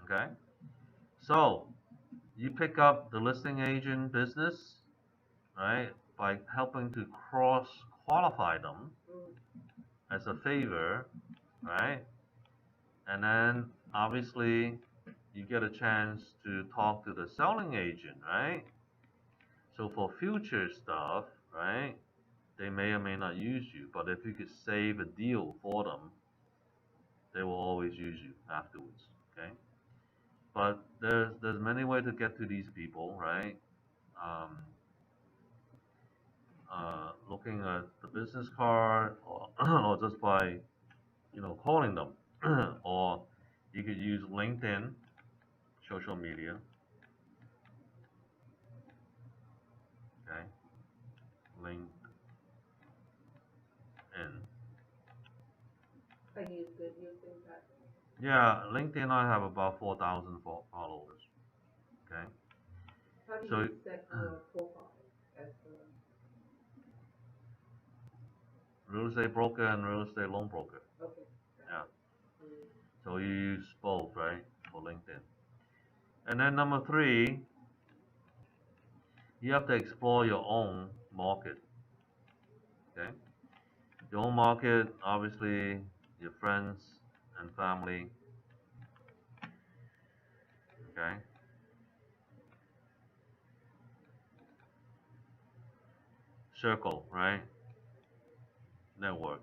Okay. So you pick up the listing agent business, right, by helping to cross qualify them as a favor, right? And then obviously you get a chance to talk to the selling agent, right? So for future stuff, right, they may or may not use you, but if you could save a deal for them, they will always use you afterwards. Okay, but there's many ways to get to these people, right? Um, Looking at the business card, or, or just by calling them, or you could use LinkedIn, social media. Okay, LinkedIn. Are you good using that? Yeah, LinkedIn. I have about 4,000 followers. Okay, How do so you set your profile as a real estate broker and real estate loan broker. okay? Yeah. Mm. So you use both, right, for LinkedIn. And then number three, you have to explore your own market. Okay. Your own market, obviously, your friends and family. Okay. Circle, right? Network.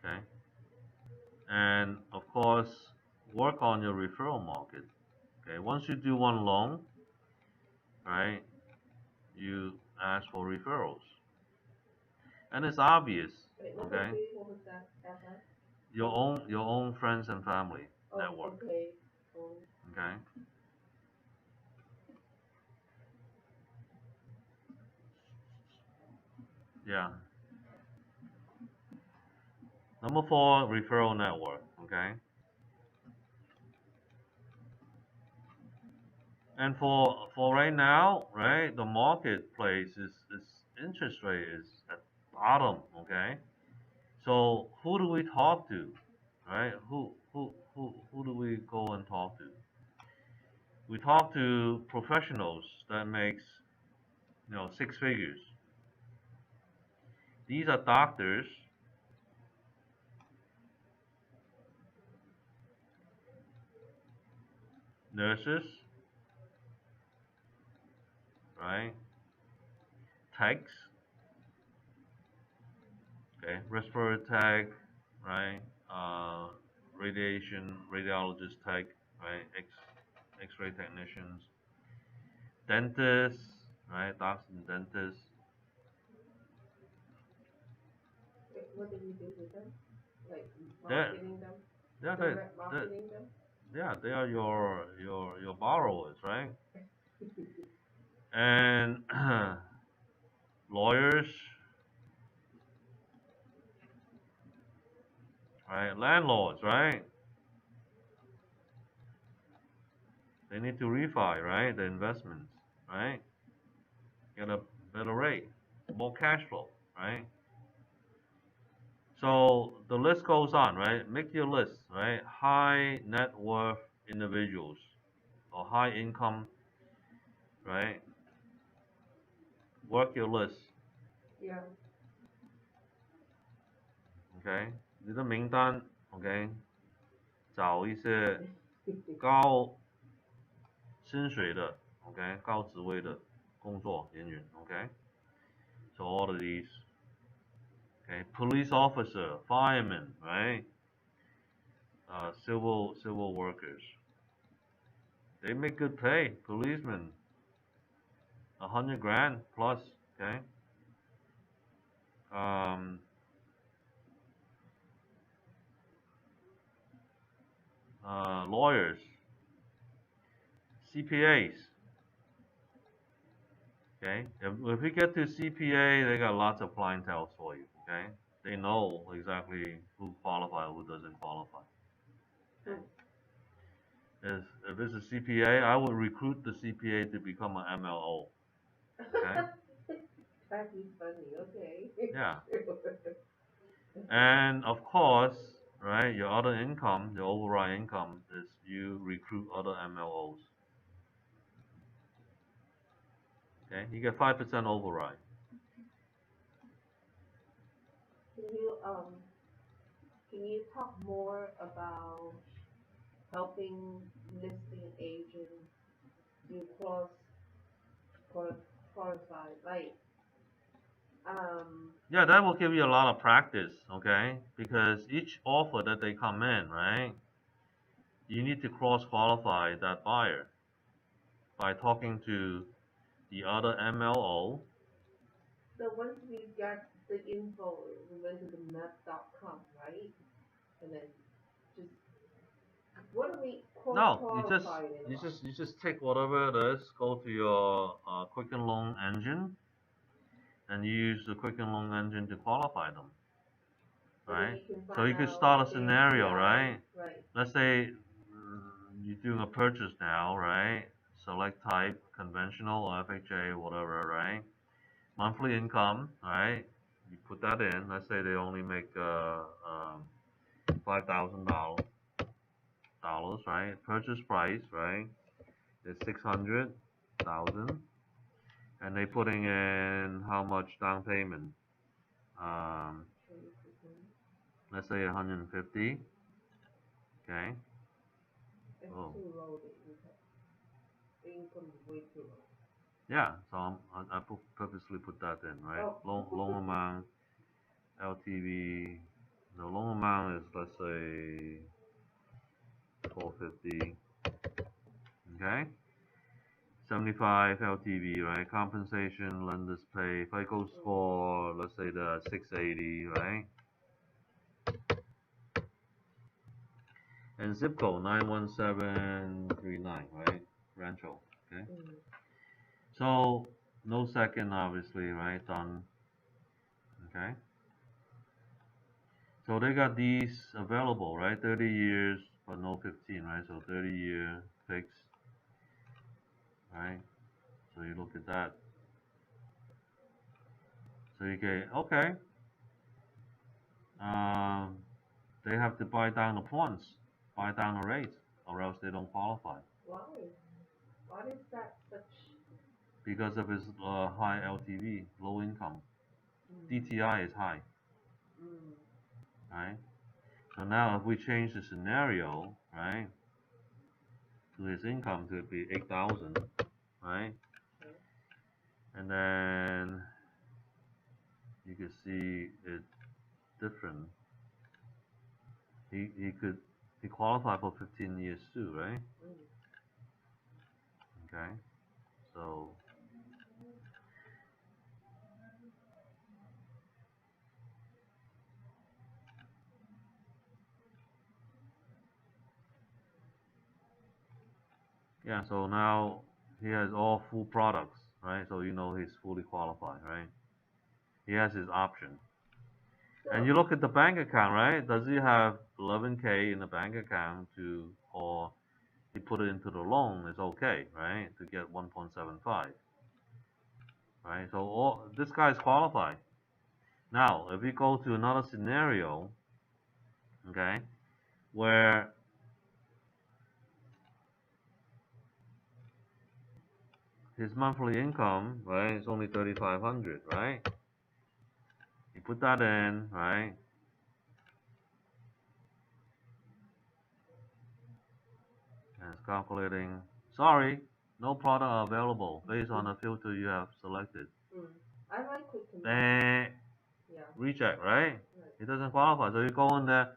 Okay. And of course, work on your referral market. Okay. Once you do one loan, right, you ask for referrals. And it's obvious, Wait, okay? what was that? FI? Your own friends and family Oh, network. okay. Oh. Okay. Yeah. Number four, referral network. Okay. And for right now, right, the marketplace is interest rate is at bottom. Okay. So who do we talk to, right? Who do we go and talk to? We talk to professionals that makes 6 figures. These are doctors, nurses, right? Techs, okay, respiratory tech, right? Uh, radiologist tech, right? X-ray technicians, dentists, right? Doctors and dentists. what do we do with them? Like They're, marketing them, they're, direct they marketing them. yeah, they are your borrowers, right? And lawyers, right? Landlords, right? They need to refi, right? The investments, right? Get a better rate, more cash flow, right? So the list goes on, right? Make your list, right? High net worth individuals or high income, right? Work your list, Yeah. OK？你的名单，OK？找一些高薪水的，OK？高职位的工作人员，OK？ So all of these, OK? Police officer, firemen, right? Civil workers. They make good pay. Policemen, 100 grand plus, okay? Um, Lawyers, CPAs, okay? If we get to CPA, they got lots of clientele for you, okay? They know exactly who qualifies, who doesn't qualify. Okay? If it's a CPA, I would recruit the CPA to become an MLO, okay? That'd be funny. Okay. Yeah. And of course, right, your other income, your overall income is you recruit other MLOs. Okay, you get 5% override. Can you talk more about helping listing agents do qualify? Like, Yeah, that will give you a lot of practice, okay? Because each offer that they come in, right, you need to cross qualify that buyer by talking to the other MLO. so once we got the info, we went to the map.com, right? And then just what do we No, qualify it about? you just take whatever it is, go to your Quicken Loan engine, and use the Quicken Loan engine to qualify them, So then right? you can So find you could out start a their scenario, CI, right? right? Let's say you're doing a purchase now, right? Select type, conventional or FHA, whatever, right? Monthly income, right? You put that in. Let's say they only make $5,000, right? Purchase price, right? Is 600,000, and they putting in how much down payment? Um, let's say 150. Okay. It's Oh, too low, the income is way too low. yeah. So I purposely put that in, right? Oh. Loan amount, LTV. The loan amount is, let's say, 450. Okay. 75 LTV, right? Compensation, lenders pay. FICO score, let's say the 680, right? And zip code 91739, right? Rancho. Okay. So no second, obviously, right? Done. Okay. So they got these available, right? 30 years, but no 15, right? So 30-year fixed, right? So you look at that. So you get, okay. Um, they have to buy down the points, buy down the rate, or else they don't qualify. Why? Why is that such? Because of his high LTV, low income. DTI is high, Mm. right? So now if we change the scenario, right, to his income to be 8,000, right? Okay. And then you can see it's different. He qualified for 15 years too, right? Okay. So Yeah, so now he has all full products, right? So you know he's fully qualified, right? He has his option. And So you look at the bank account, right? Does he have 11K in the bank account or he put it into the loan? It's okay, right? To get 1.75, right? So this guy is qualified. Now, if we go to another scenario, okay, where his monthly income, right, is only 3,500, right? You put that in, right? And it's calculating. Sorry, no product available based on the filter you have selected. mm, I like quick and Then yeah. reject, right? Right. It doesn't qualify. So you go in there,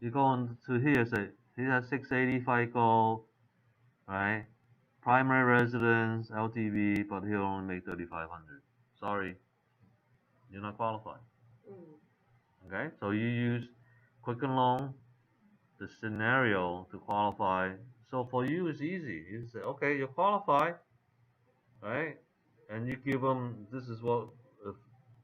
you go into here, say he has 680 FICO, right? Primary residence, LTV, but he'll only make 3,500. Sorry, you're not qualified. Mm. Okay, so you use Quicken Loan, the scenario to qualify. So for you, it's easy. You say, okay, you're qualified, right? And you give them, this is what, if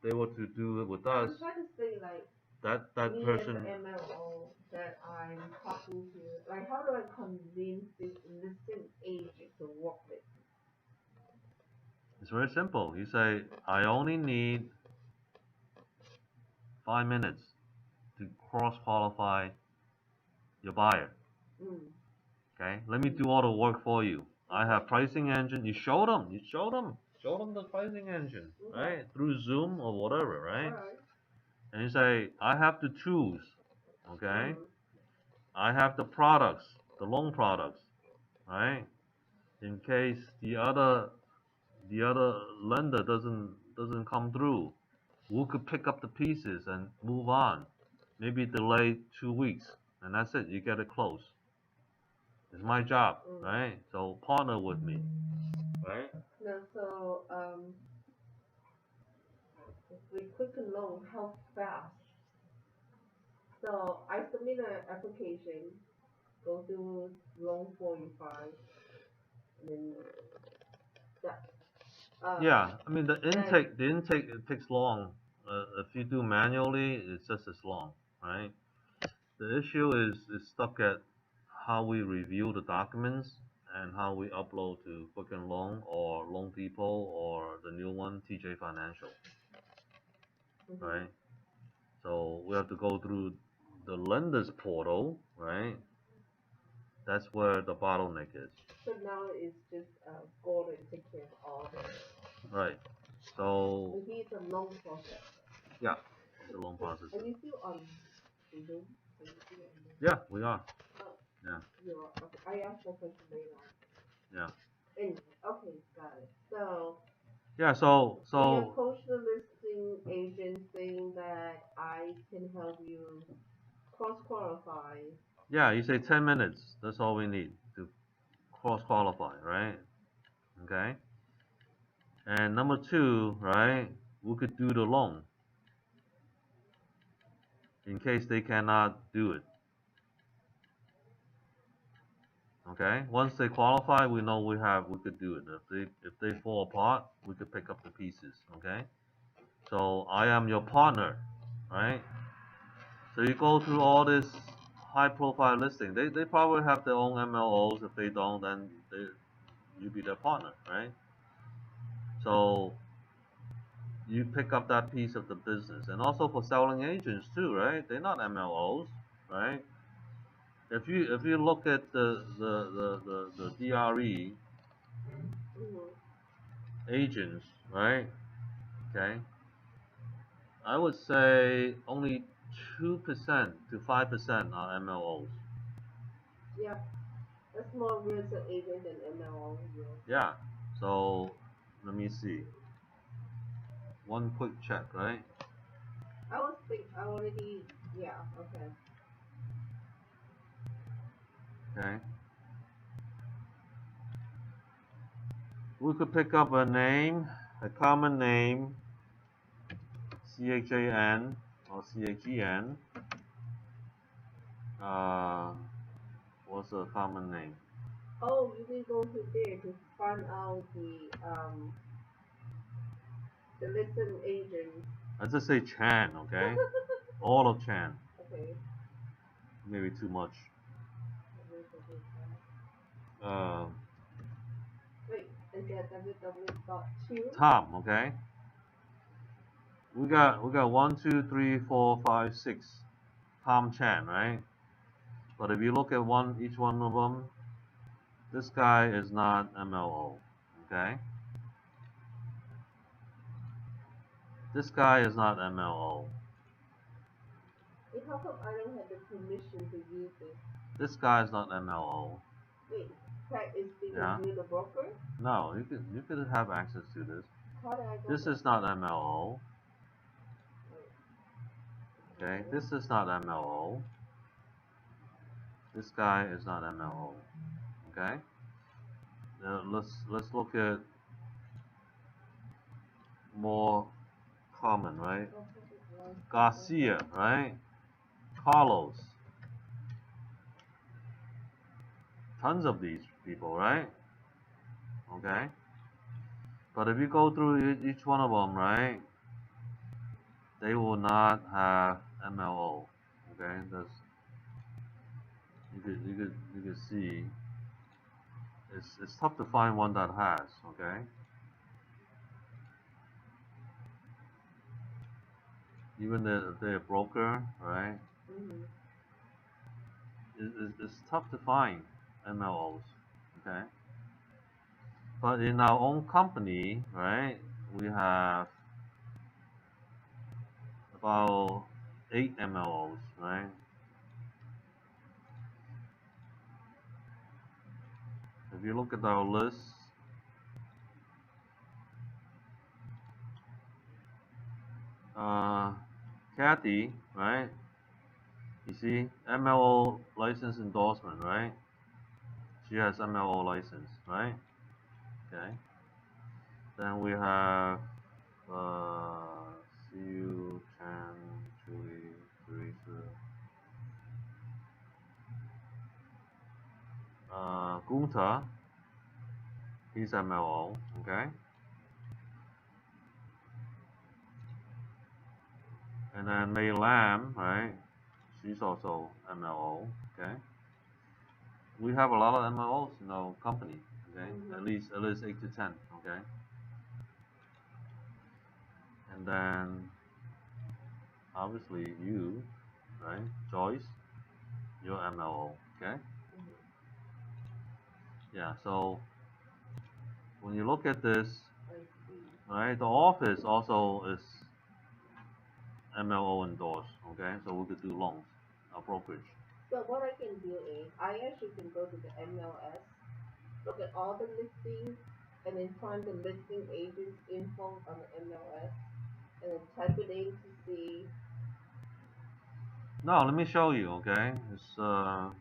they were to do it with us, I'm trying to say like that me as person, an MLO that I'm talking to, like how do I convince this listing agent to work with me? it's very simple. You say, I only need 5 minutes to cross qualify your buyer. Mm. Okay, let me do all the work for you. I have pricing engine. You show them the pricing engine, Okay. right? Through Zoom or whatever, right? Alright. And you say, I have to choose, okay? Mm. I have the products, the loan products, right? In case the other lender doesn't come through, we could pick up the pieces and move on. Maybe delay 2 weeks, and that's it. You get it closed. It's my job, Mm. right? So partner with me, right? No, so if we quick and loan, how fast? So I submit an application, go through loan 45, and then that. Yeah, I mean And the intake it takes long. If you do manually, it's just as long, right? The issue is stuck at how we review the documents and how we upload to Quicken Loan or Loan Depot or the new one, TJ Financial, right? So we have to go through the lender's portal, right? That's where the bottleneck is, so now it's just Gordon take care of all this. right? So And he's a long process. yeah, it's a loan process. And you still on Zoom? Are you still on Zoom? Yeah, we are. Oh, Yeah, you are. Okay. I asked that question later on. yeah. Anyway, okay, got it. So Yeah, we so approach the listing agent saying that I can help you cross qualify. yeah, you say 10 minutes. That's all we need to cross qualify, right? Okay. And number two, right? We could do the loan in case they cannot do it. Okay. Once they qualify, we know we could do it. If they fall apart, we could pick up the pieces. Okay. So I am your partner, right? So you go through all this high profile listing. They probably have their own MLOs. If they don't, then you be their partner, right? So you pick up that piece of the business, and also for selling agents too, right? They're not MLOs, right? If you look at the DRE Mm-hmm. agents, right? Okay, I would say only 2% to 5% are MLOs. Yeah, that's more real estate agent than MLO. Yeah. Yeah. So let me see. One quick check, right? I was think I already. Yeah. Okay. Okay. We could pick up a name, a common name, CHAN or CHEN. Uh, what's a common name? Oh, you can go to there to find out the listen agents. Let's just say Chan, okay? All of Chan. Okay. Maybe too much. Uh, Wait, is that www.2? Tom, okay? We got 1, 2, 3, 4, 5, 6 Tom Chan, right? But if you look at each one of them, this guy is not MLO, okay? This guy is not MLO. Wait, how come I don't have the permission to use this? This guy is not MLO. Wait, Pat is Yeah. because you're the broker? No, you could have access to this. How do I go This back? is not MLO. Wait, Okay, this is not MLO. This guy is not MLO. Okay. Let's look at more common, right? Garcia, right? Carlos. Tons of these people, right? Okay. But if you go through each one of them, right? They will not have MLO. Okay. That's you could see. It's tough to find one that has. Okay. Even if they're a broker, right? Mm-hmm. It's tough to find MLOs. Okay. But in our own company, right, we have about 8 MLOs, right? If you look at our list, Kathy, right? You see, MLO license endorsement, right? She has MLO license, right? Okay. Then we have Siu, Chan, Julie, Teresa, Gunta, he's MLO, okay? And then Mei Lam, right? She's also MLO, okay? We have a lot of MLOs in our company, okay? At least 8 to 10, okay? And then obviously you, right? Joyce, you're MLO, okay? Yeah, so when you look at this, right, the office also is MLO endorsed, okay? So we could do loans, a brokerage. So what I can do is I actually can go to the MLS, look at all the listings, and then find the listing agent's info on the MLS, and then type it in to see. No, let me show you, okay? It's I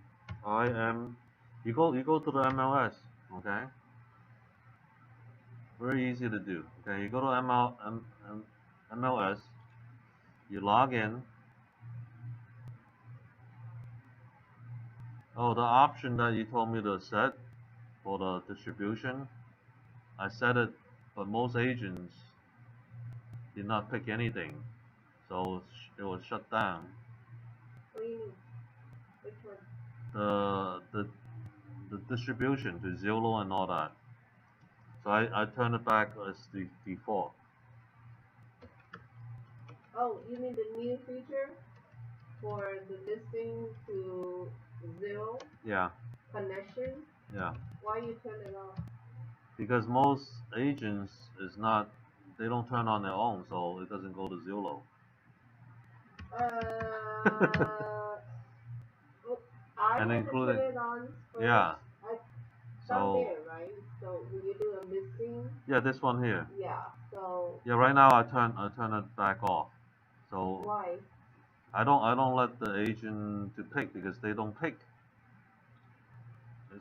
am you go to the MLS, okay? Very easy to do. Okay, you go to MLS, you log in. Oh, the option that you told me to set for the distribution, I set it, but most agents did not pick anything, so it was shut down. What do you mean? Which one? The distribution to Zillow and all that. So I turned it back as the default. Oh, you mean the new feature for the listing to Zillow Yeah, connection? yeah. Why you turn it off? Because most agents is not, they don't turn on their own, so it doesn't go to Zillow. Well, I And had to turn including, it on first. yeah. Down So there, right? So when you do a listing, yeah, this one here. yeah. So Yeah, right now I turn it back off. So why? I don't let the agent to pick because they don't pick.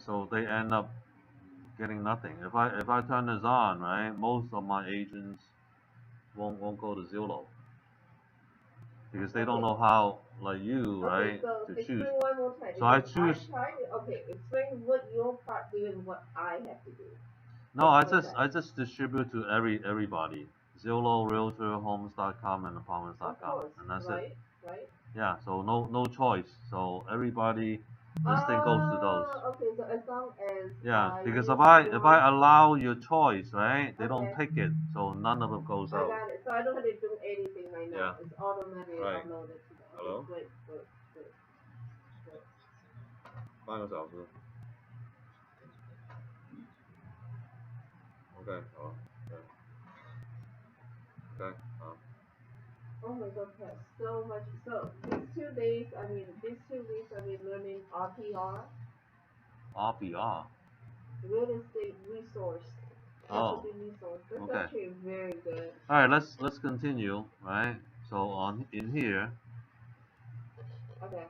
So they end up getting nothing. If I turn this on, right, most of my agents won't go to Zillow because they don't know how, like you, Okay, right, so to explain choose. one more time. So I Because choose. okay, explain what your part do and what I have to do. No, I Explain just that. I just distribute to everybody. Zillow, Realtor, Homes.com, and Of Apartments.com, course, and that's it. right? Yeah, so no choice. So everybody listing goes to those. Okay, so as long as Yeah, I because use if your I allow your choice, right, they don't okay, pick it, so none of it goes I out. got it. So I don't have to do anything right now. Yeah. It's automatically Right. uploaded to the Hello? Great. 半个小时。OK，好，对，OK，好。Oh my god, Pat, so much. So these 2 weeks I've been learning RPR, RPR. real estate resource, Oh. property resource. That's Okay. actually very good. All right, let's continue, right? So in here, Okay.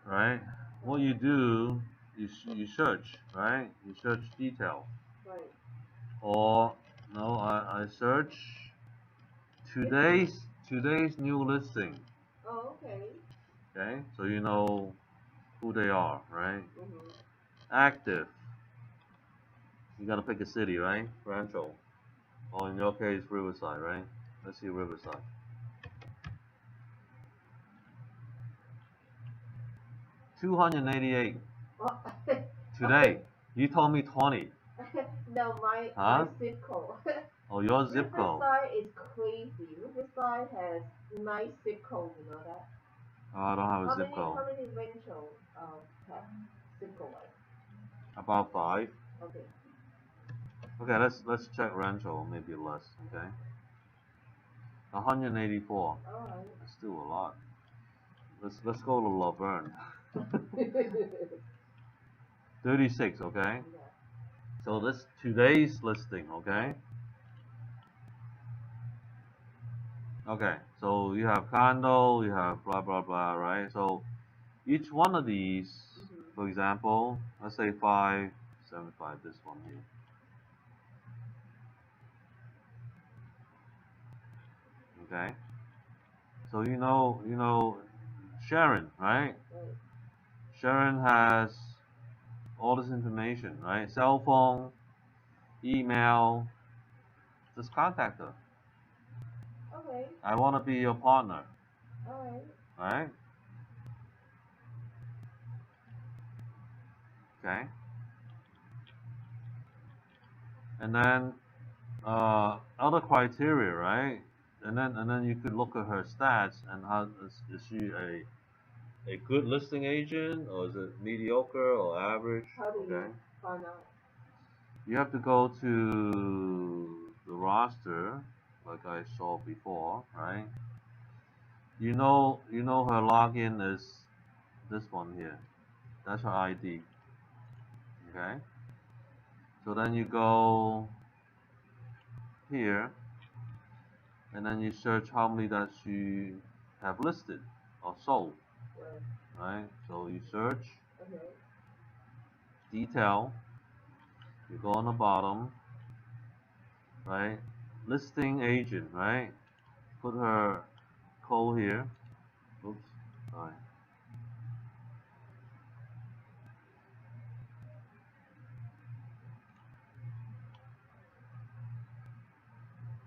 right? What you do, you search, right? You search detail, Right. or no, I search today's new listing. Oh, okay. Okay, so you know who they are, right? Mhm. Active. You gotta pick a city, right? Rancho. Or in your case, Riverside, right? Let's see Riverside. 288 Oh, today. You told me 20. no, my zip code. Oh, your zip code. Riverside is crazy. Riverside has nice zip code. You know that? Oh, I don't have a zip code. How many rental have zip code like? About 5. Okay. Okay, let's check Rancho, maybe less. Okay. 184. Alright. That's still a lot. Let's go to Laverne. 36. Okay. Yeah. So this today's listing. Okay. Okay. So you have condo, you have blah blah blah, right? So each one of these, for example, let's say 575. This one here. Okay. So you know Sharon, right? Sharon has all this information, right? Cell phone, email. Just contact her. Okay. I want to be your partner. Alright. Right? Okay. And then other criteria, right? And then you could look at her stats and how is she a good listing agent, or is it mediocre or average? How do you find out? You have to go to the roster, like I saw before, right? You know her login is this one here. That's her ID. Okay. So then you go here, and then you search how many that she have listed or sold. Right. So you search detail. You go on the bottom, right? Listing agent, right? Put her code here. Oops. Sorry.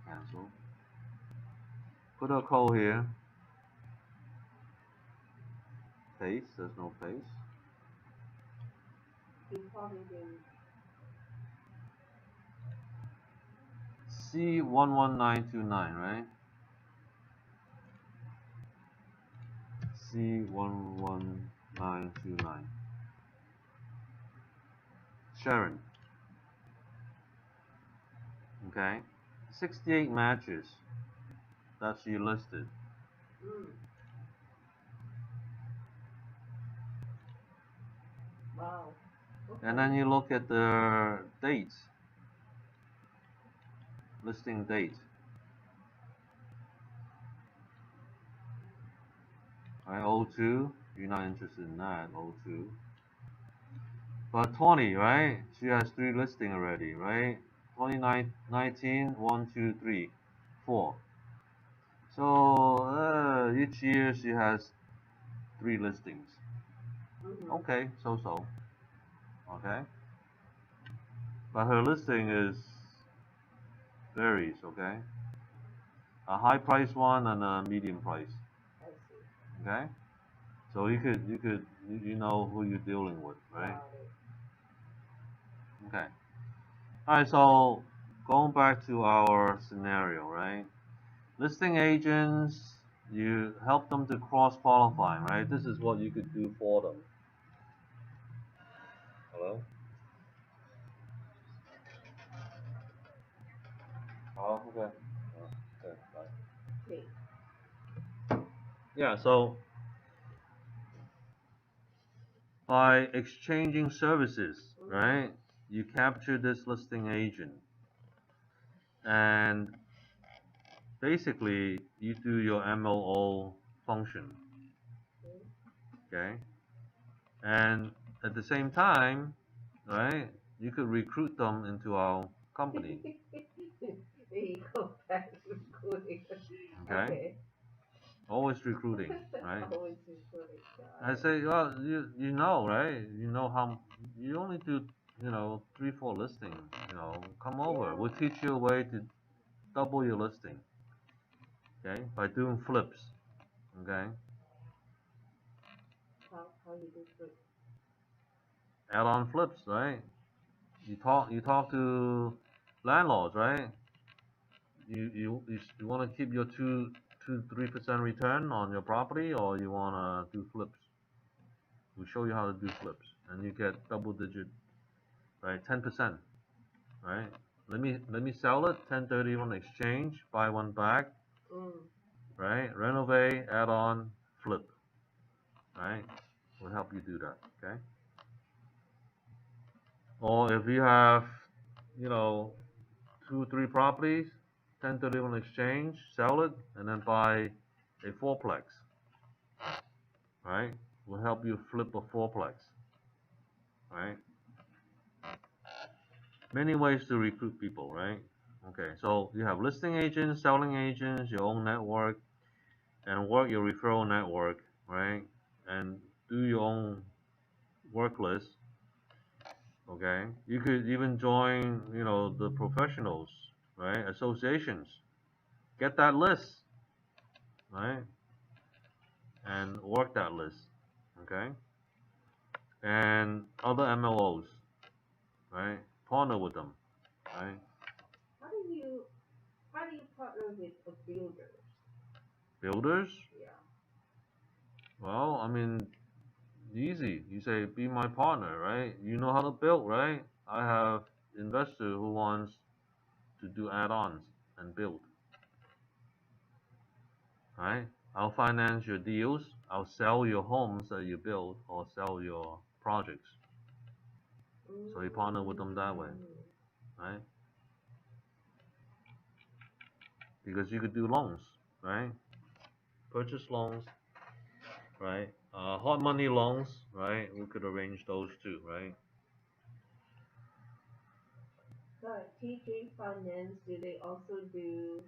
Cancel. Put her code here. Paste. There's no paste. C11929, right? C11929. Sharon. Okay. 68 matches that she listed. Wow. Okay. And then you look at the dates. Listing date. Right, 02. You're not interested in that, 02. But 20, right? She has 3 listing already, right? 2019, 1, 2, 3, 4. So each year she has 3 listings. Okay, so. Okay, but her listing is varies. Okay, a high price one and a medium price. I see. Okay, so you know who you're dealing with, right? Got it. Okay. All right. So going back to our scenario, right? Listing agents, you help them to cross qualify, right? This is what you could do for them. Hello. Oh, okay. Oh, okay. Bye. Okay. Yeah. So by exchanging services, right? You capture this listing agent, and basically you do your MLO function, Okay. okay? And at the same time, right? You could recruit them into our company, There you go, back to recruiting. okay? Okay. Always recruiting, right? Always recruiting. Got I it. say, well, you know, right? You know how you only do, 3, 4 listings. Come over. Yeah. We'll teach you a way to double your listing, okay? By doing flips, okay? How you do it? Add-on flips, right? You talk to landlords, right? You want to keep your 2 to 3% return on your property, or you want to do flips? We show you how to do flips, and you get double digit, right? 10%, right? Let me sell it. 1031 exchange, buy one back, Mm. right? Renovate, add on, flip, right? We'll help you do that, okay? Or if you have, you know, 2, 3 properties, 1031 exchange, sell it, and then buy a fourplex, right? We'll help you flip a fourplex, right? Many ways to recruit people, right? Okay, so you have listing agents, selling agents, your own network, and work your referral network, right? And do your own work list, okay? You could even join, the professionals, right? Associations. Get that list, right? And work that list, okay? And other MLOs, right? Partner with them, right? How do you how do you partner with a builder? Builders, Yeah. well, I mean, easy. You say, be my partner, right? You know how to build, right? I have investor who wants to do add-ons and build, right? I'll finance your deals. I'll sell your homes that you build or sell your projects. So you partner with them that way, Mm. right? Because you could do loans, right? Purchase loans, right? Hot money loans, right? We could arrange those too, right? So at TJ Finance, do they also do?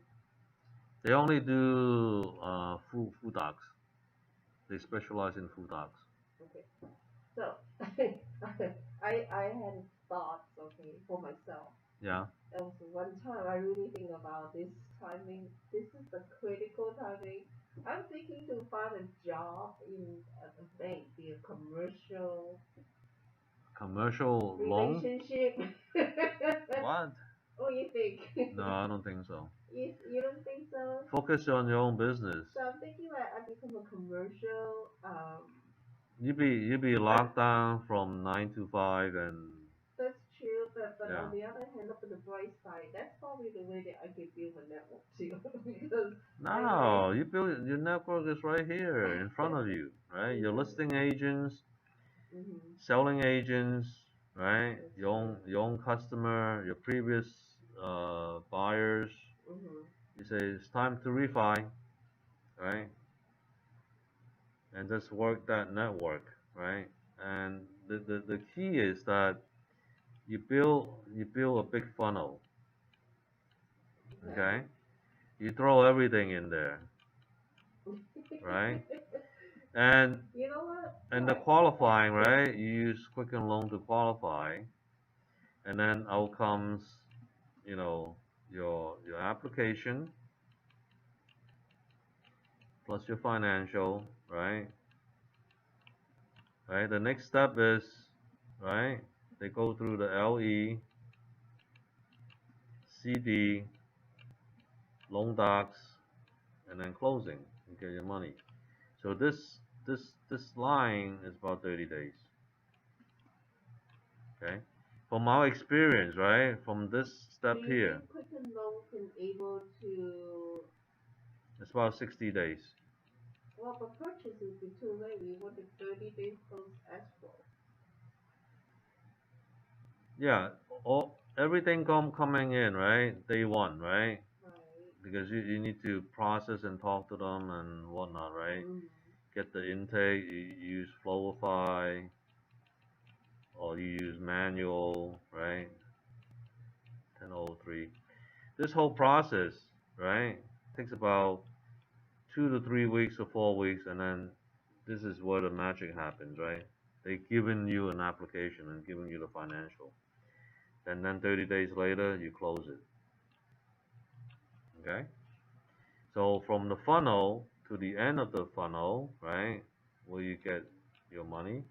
They only do food docs. They specialize in food docs. Okay. So I had thoughts, okay, for myself. Yeah. There was one time I really think about this timing. This is the critical timing. I'm thinking to find a job in a bank, be a commercial Commercial loan? relationship. What? What do you think? No, I don't think so. You don't think so? Focus on your own business. So I'm thinking like I become a commercial. You be But locked down from 9 to 5 and that's true. But yeah. on the other hand, look at the bright side. That's probably the way that I can build a network too, because I No, you build your network is right here in front of you, right? Your mm, listing agents, mm-hmm, selling agents, right? that's Your own true. your own customer, your previous buyers. Mm-hmm. You say it's time to refi, right? And just work that network, right? And the key is that you build a big funnel, Okay. okay? You throw everything in there, right? And You know what? and the qualifying, right? You use Quicken Loan to qualify, and then out comes, you know, your application plus your financial, right? Right. The next step is, right? They go through the LE, CD, loan docs, and then closing. You get your money. So this line is about 30 days. Okay. From our experience, right? From this Do step you here, think Quicken Loan can able to? it's about 60 days. Well, but purchase will be too late. We want the 30 days post escrow. Yeah. All everything coming in, right? Day one, right? Right. Because you need to process and talk to them and whatnot, right? Mm. Get the intake, you use Flowify, or you use manual, right? 1003. This whole process, right, takes about 2 to 3 weeks or 4 weeks, and then this is where the magic happens, right? They giving you an application and giving you the financial, and then 30 days later you close it. Okay. So from the funnel to the end of the funnel, right, where you get your money,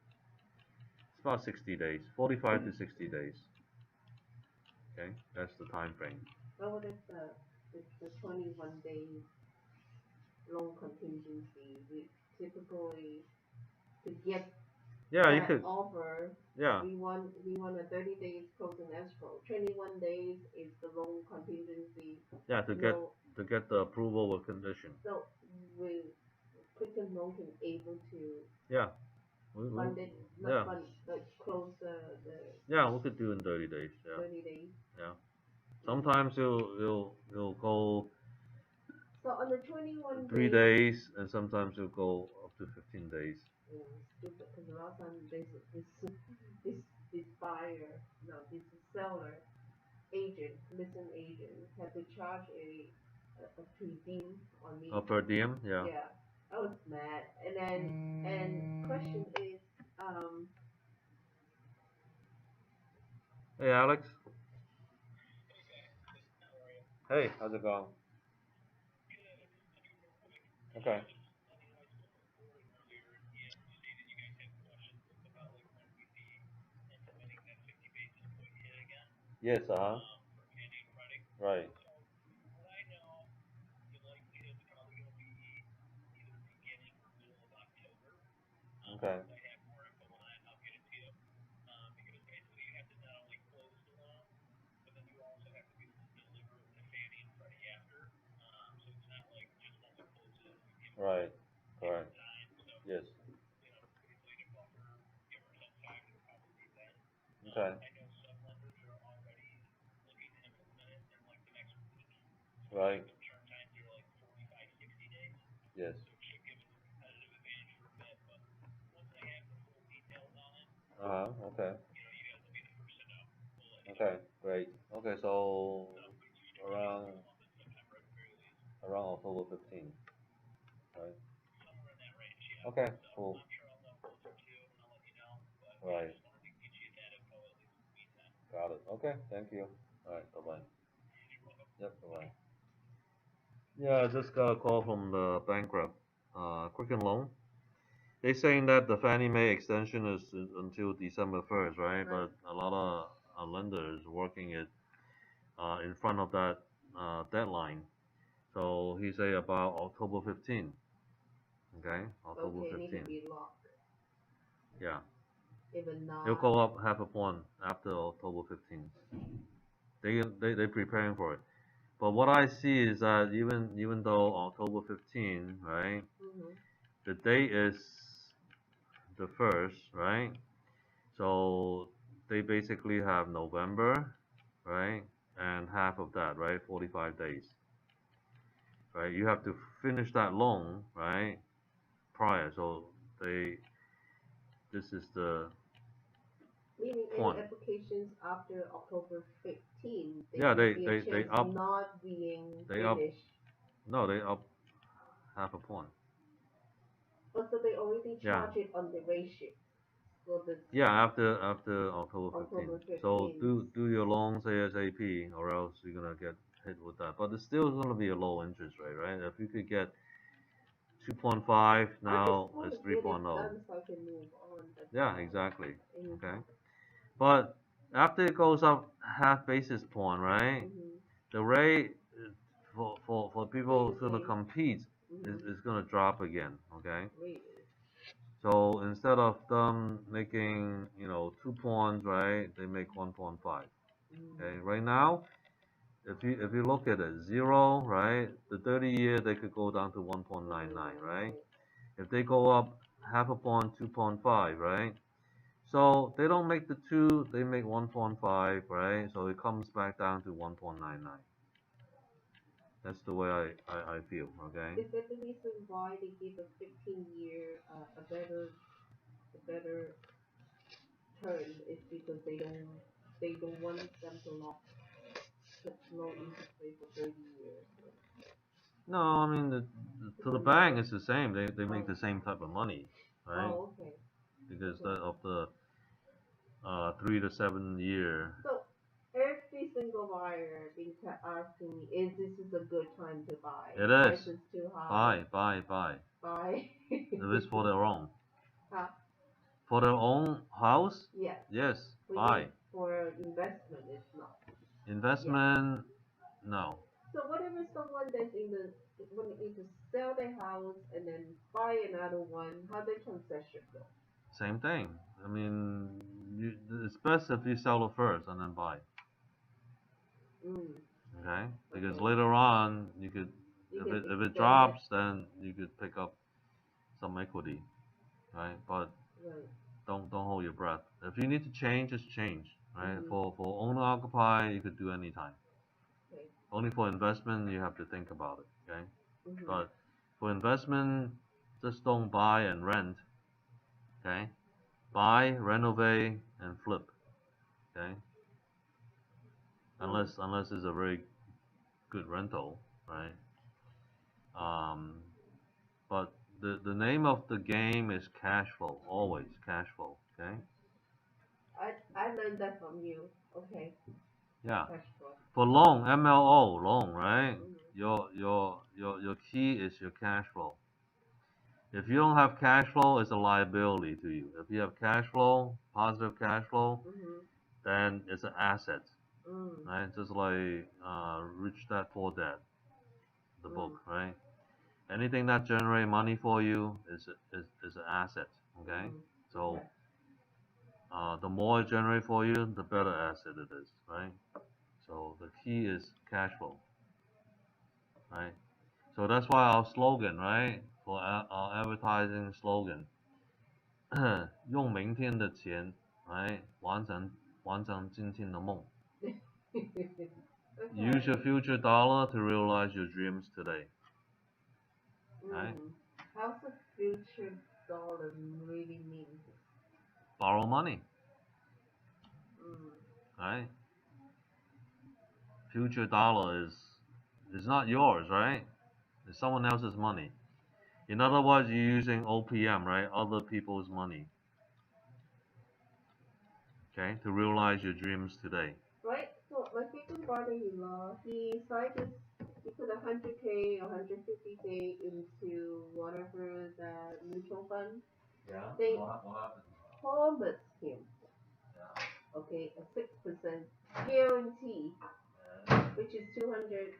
it's about 60 days, 45 to 60 days. Okay, that's the time frame. So what is the 21 days loan contingency? We typically to get Yeah, you that could. offer, Yeah, we want a 30 days close and escrow. 21 days is the loan contingency. yeah, No, to get the approval with condition. so we Quicken Loan can able to Yeah, we fund it, not yeah, fund, like close the yeah, we could do in 30 days. Yeah, 30 days. yeah. Sometimes you'll go So on the 21 three days, days, and sometimes you'll go up to 15 days. stupid, because a lot of times this this buyer, no, this seller agent, listing agent, had to charge a per diem on me. Per diem, yeah. Yeah, I was mad. And question is, um, Hey, Alex. Hey, how's it going? Okay. Yes, Right. Okay. Right. Correct. Yes. Okay. Right. Yes. Uh-huh. Okay. Okay. Great. Okay, so around around October 15th, right? Okay, cool. Right. Got it. Okay, thank you. All right, bye-bye. Yep, bye-bye. Yeah, I just got a call from the bankrupt, Quicken Loan. They saying that the Fannie Mae extension is until December 1st, right? right, But a lot of lenders working it in front of that deadline. So he say about October 15th. Okay, October okay, need to 15th. be locked. Yeah, Even it'll not, go up half a point after October 15th. They preparing for it. But what I see is that even though October 15th, right, mm-hmm. the date is the first, right? So they basically have November, right, and half of that, right, 45 days, right? You have to finish that loan, right, prior. So they this is the Meaning any point. applications after October 15th, there Yeah, could be a they chance up not being they up finished. no they up half a point. Oh, so they already Yeah. charge it on the ratio. So the Yeah, after October 15th. October So 15th. do your loans ASAP, or else you're gonna get hit with that. But it's still gonna be a low interest rate, right? If you could get 2.5, I just now want it's to get it 3.0. done so I can move on. That's Yeah, all. exactly. Mhm. Okay. But after it goes up half basis point, right? Mhm. The rate for people Stay the gonna same. compete Mhm. is gonna drop again. Okay. Really. So instead of them making 2 points, right, they make 1.5. Okay. Mhm. Right now, if you look at it, zero, right, the 30-year they could go down to 1.99, right? If they go up half a point, 2.5, right? So they don't make the 2, they make 1.5, right? So it comes back down to 1.99. That's the way I feel, okay? Is that the reason why they give a 15-year a better term? Is because they don't want them to lock such low interest rate for 30 years. No, I mean, to the Because bank, it's the same. They make oh the same type of money, right? oh okay Because okay. of the 3 to 7 year. So every single buyer been asking me, is this is a good time to buy? It Price is. is too high. Buy. Buy. If it's for their own. Huh? For their own house, Yes. yes, For buy. for investment, it's not. Yeah. Investment, no. So whatever someone that's in the when they need to sell their house and then buy another one, how the transaction go? Same thing. I mean, it's best if you sell it first and then buy. Mm, Okay? Because okay. later on, you could, You if can it extend it. drops, then you could pick up some equity, right? But Right. don't hold your breath. If you need to change, just change, right? Mhm. For owner occupied, you could do anytime. Okay. Only for investment, you have to think about it, okay? Mhm. But for investment, just don't buy and rent, okay? Buy, renovate, and flip, okay? Mm. Unless it's a very good rental, right? Um, but the name of the game is cash flow, always cash flow, okay? I learned that from you. Okay. Yeah. Cash flow. For loan, MLO, loan, right? Mhm. Your key is your cash flow. If you don't have cash flow, it's a liability to you. If you have cash flow, positive cash flow, Mhm. then it's an asset, Mm. right? Just like Rich Dad Poor Dad, the book, Mm. right? Anything that generate money for you is an asset, okay? Mhm. So Okay. the more it generate for you, the better asset it is, right? So the key is cash flow, right? So that's why our slogan, right? For our advertising slogan, 用明天的钱 right? 完成今天的梦. Use your Okay. future dollar to realize your dreams today, right? Mm. How's the future dollar really mean? Borrow money, Mm. right? Future dollar is not yours, right? It's someone else's money. In other words, you're using OPM, right? Other people's money, okay, to realize your dreams today. Right? So my second brother-in-law, he signed this, he put 100K or 150K into whatever the mutual fund. Yeah. They What happened? promised him, okay, a 6% guarantee, which is 200,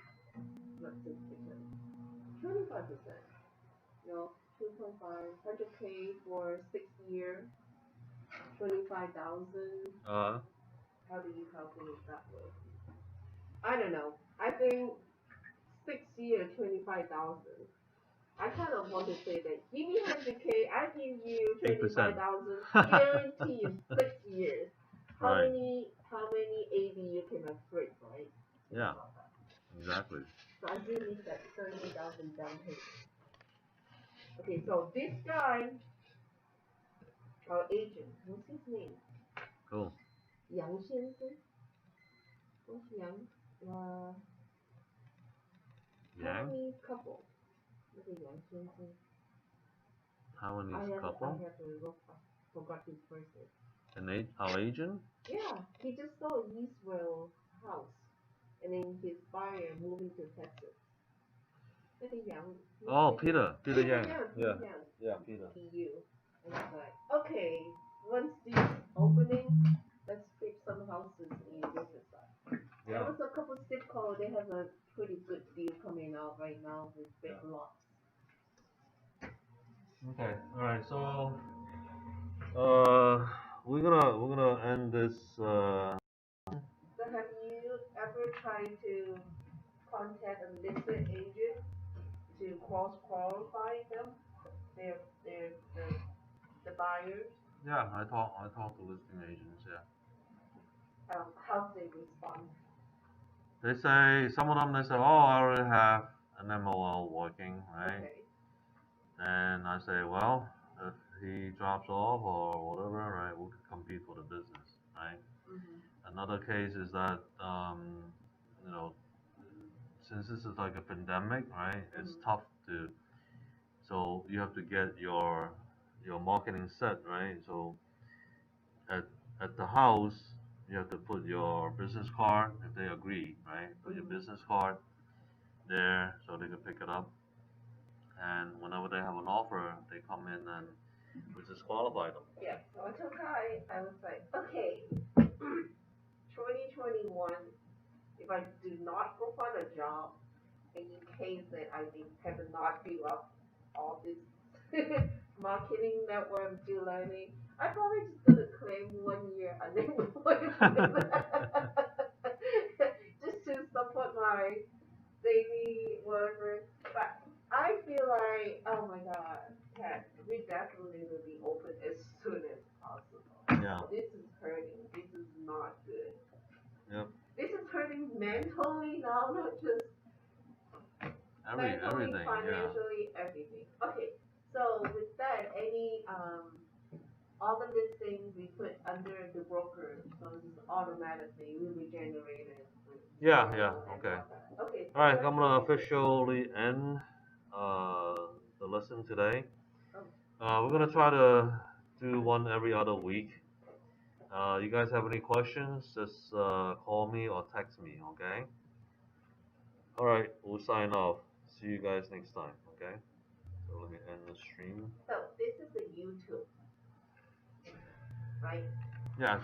not 6%, 25%. No, 2.5, 100K for 6 year, 25,000. Uh, How do you calculate that way? I don't know. I think 6 year, 25,000. I kind of want to say that give me 100K, I give you 8%. 25,000, guarantee in 6 years. How Right. many AD you can afford, right? Think Yeah. about that. Exactly. So I still need that 30,000 down payment. Okay, so this guy, our agent, what's his name? Cool. Yang 先生 What's Yang? Yang? Taiwanese couple. 那个杨先生 Taiwanese couple. I have to look. I forgot his first name. Our agent? Yeah, he just sold Eastville house, and then his buyer moving to Texas. I think Yang. Oh, Peter Yang. Peter Yang. Yeah, Peter. PU. And it's like, okay, once this opening, let's pick some houses in Riverside. There Yeah. was a couple Sitco, they have a pretty good deal coming out right now with big lots. Okay. All right. So, we're gonna end this. So have you ever tried to contact a listed agent to cross qualify them? They're the buyers. Yeah, I talk to listing agents. Yeah. How they respond? They say some of them. They say, oh, I already have an MOL working, right? Okay. And I say, well, if he drops off or whatever, right, we could compete for the business, right? Mm-hmm. Another case is that, you know, since this is like a pandemic, right, it's tough to, so you have to get your marketing set, right? So at at the house, you have to put your business card if they agree, right? Put your business card there so they can pick it up. And whenever they have an offer, they come in and we disqualify them. Yeah. So I told Kai, I was like, okay, 2021, if I do not go find a job, and in case that I have not built up all this marketing network I'm still learning, I probably just gonna claim 1 year unemployment just to support my daily whatever. But I feel like, oh my god, Kat, we definitely will be open as soon as possible. Yeah. This is hurting. This is not good. Yep. This is hurting mentally now, not just mentally, Everything. financially, everything. Okay, so with that, any all the listings we put under the broker, so this automatically will be generated. Yeah. Okay. Okay. All right. I'm gonna officially end the lesson today. We're gonna try to do one every other week. You guys have any questions? Just call me or text me. Okay. All right. We'll sign off. See you guys next time. Okay. So let me end the stream. So this is the YouTube, right? Yeah.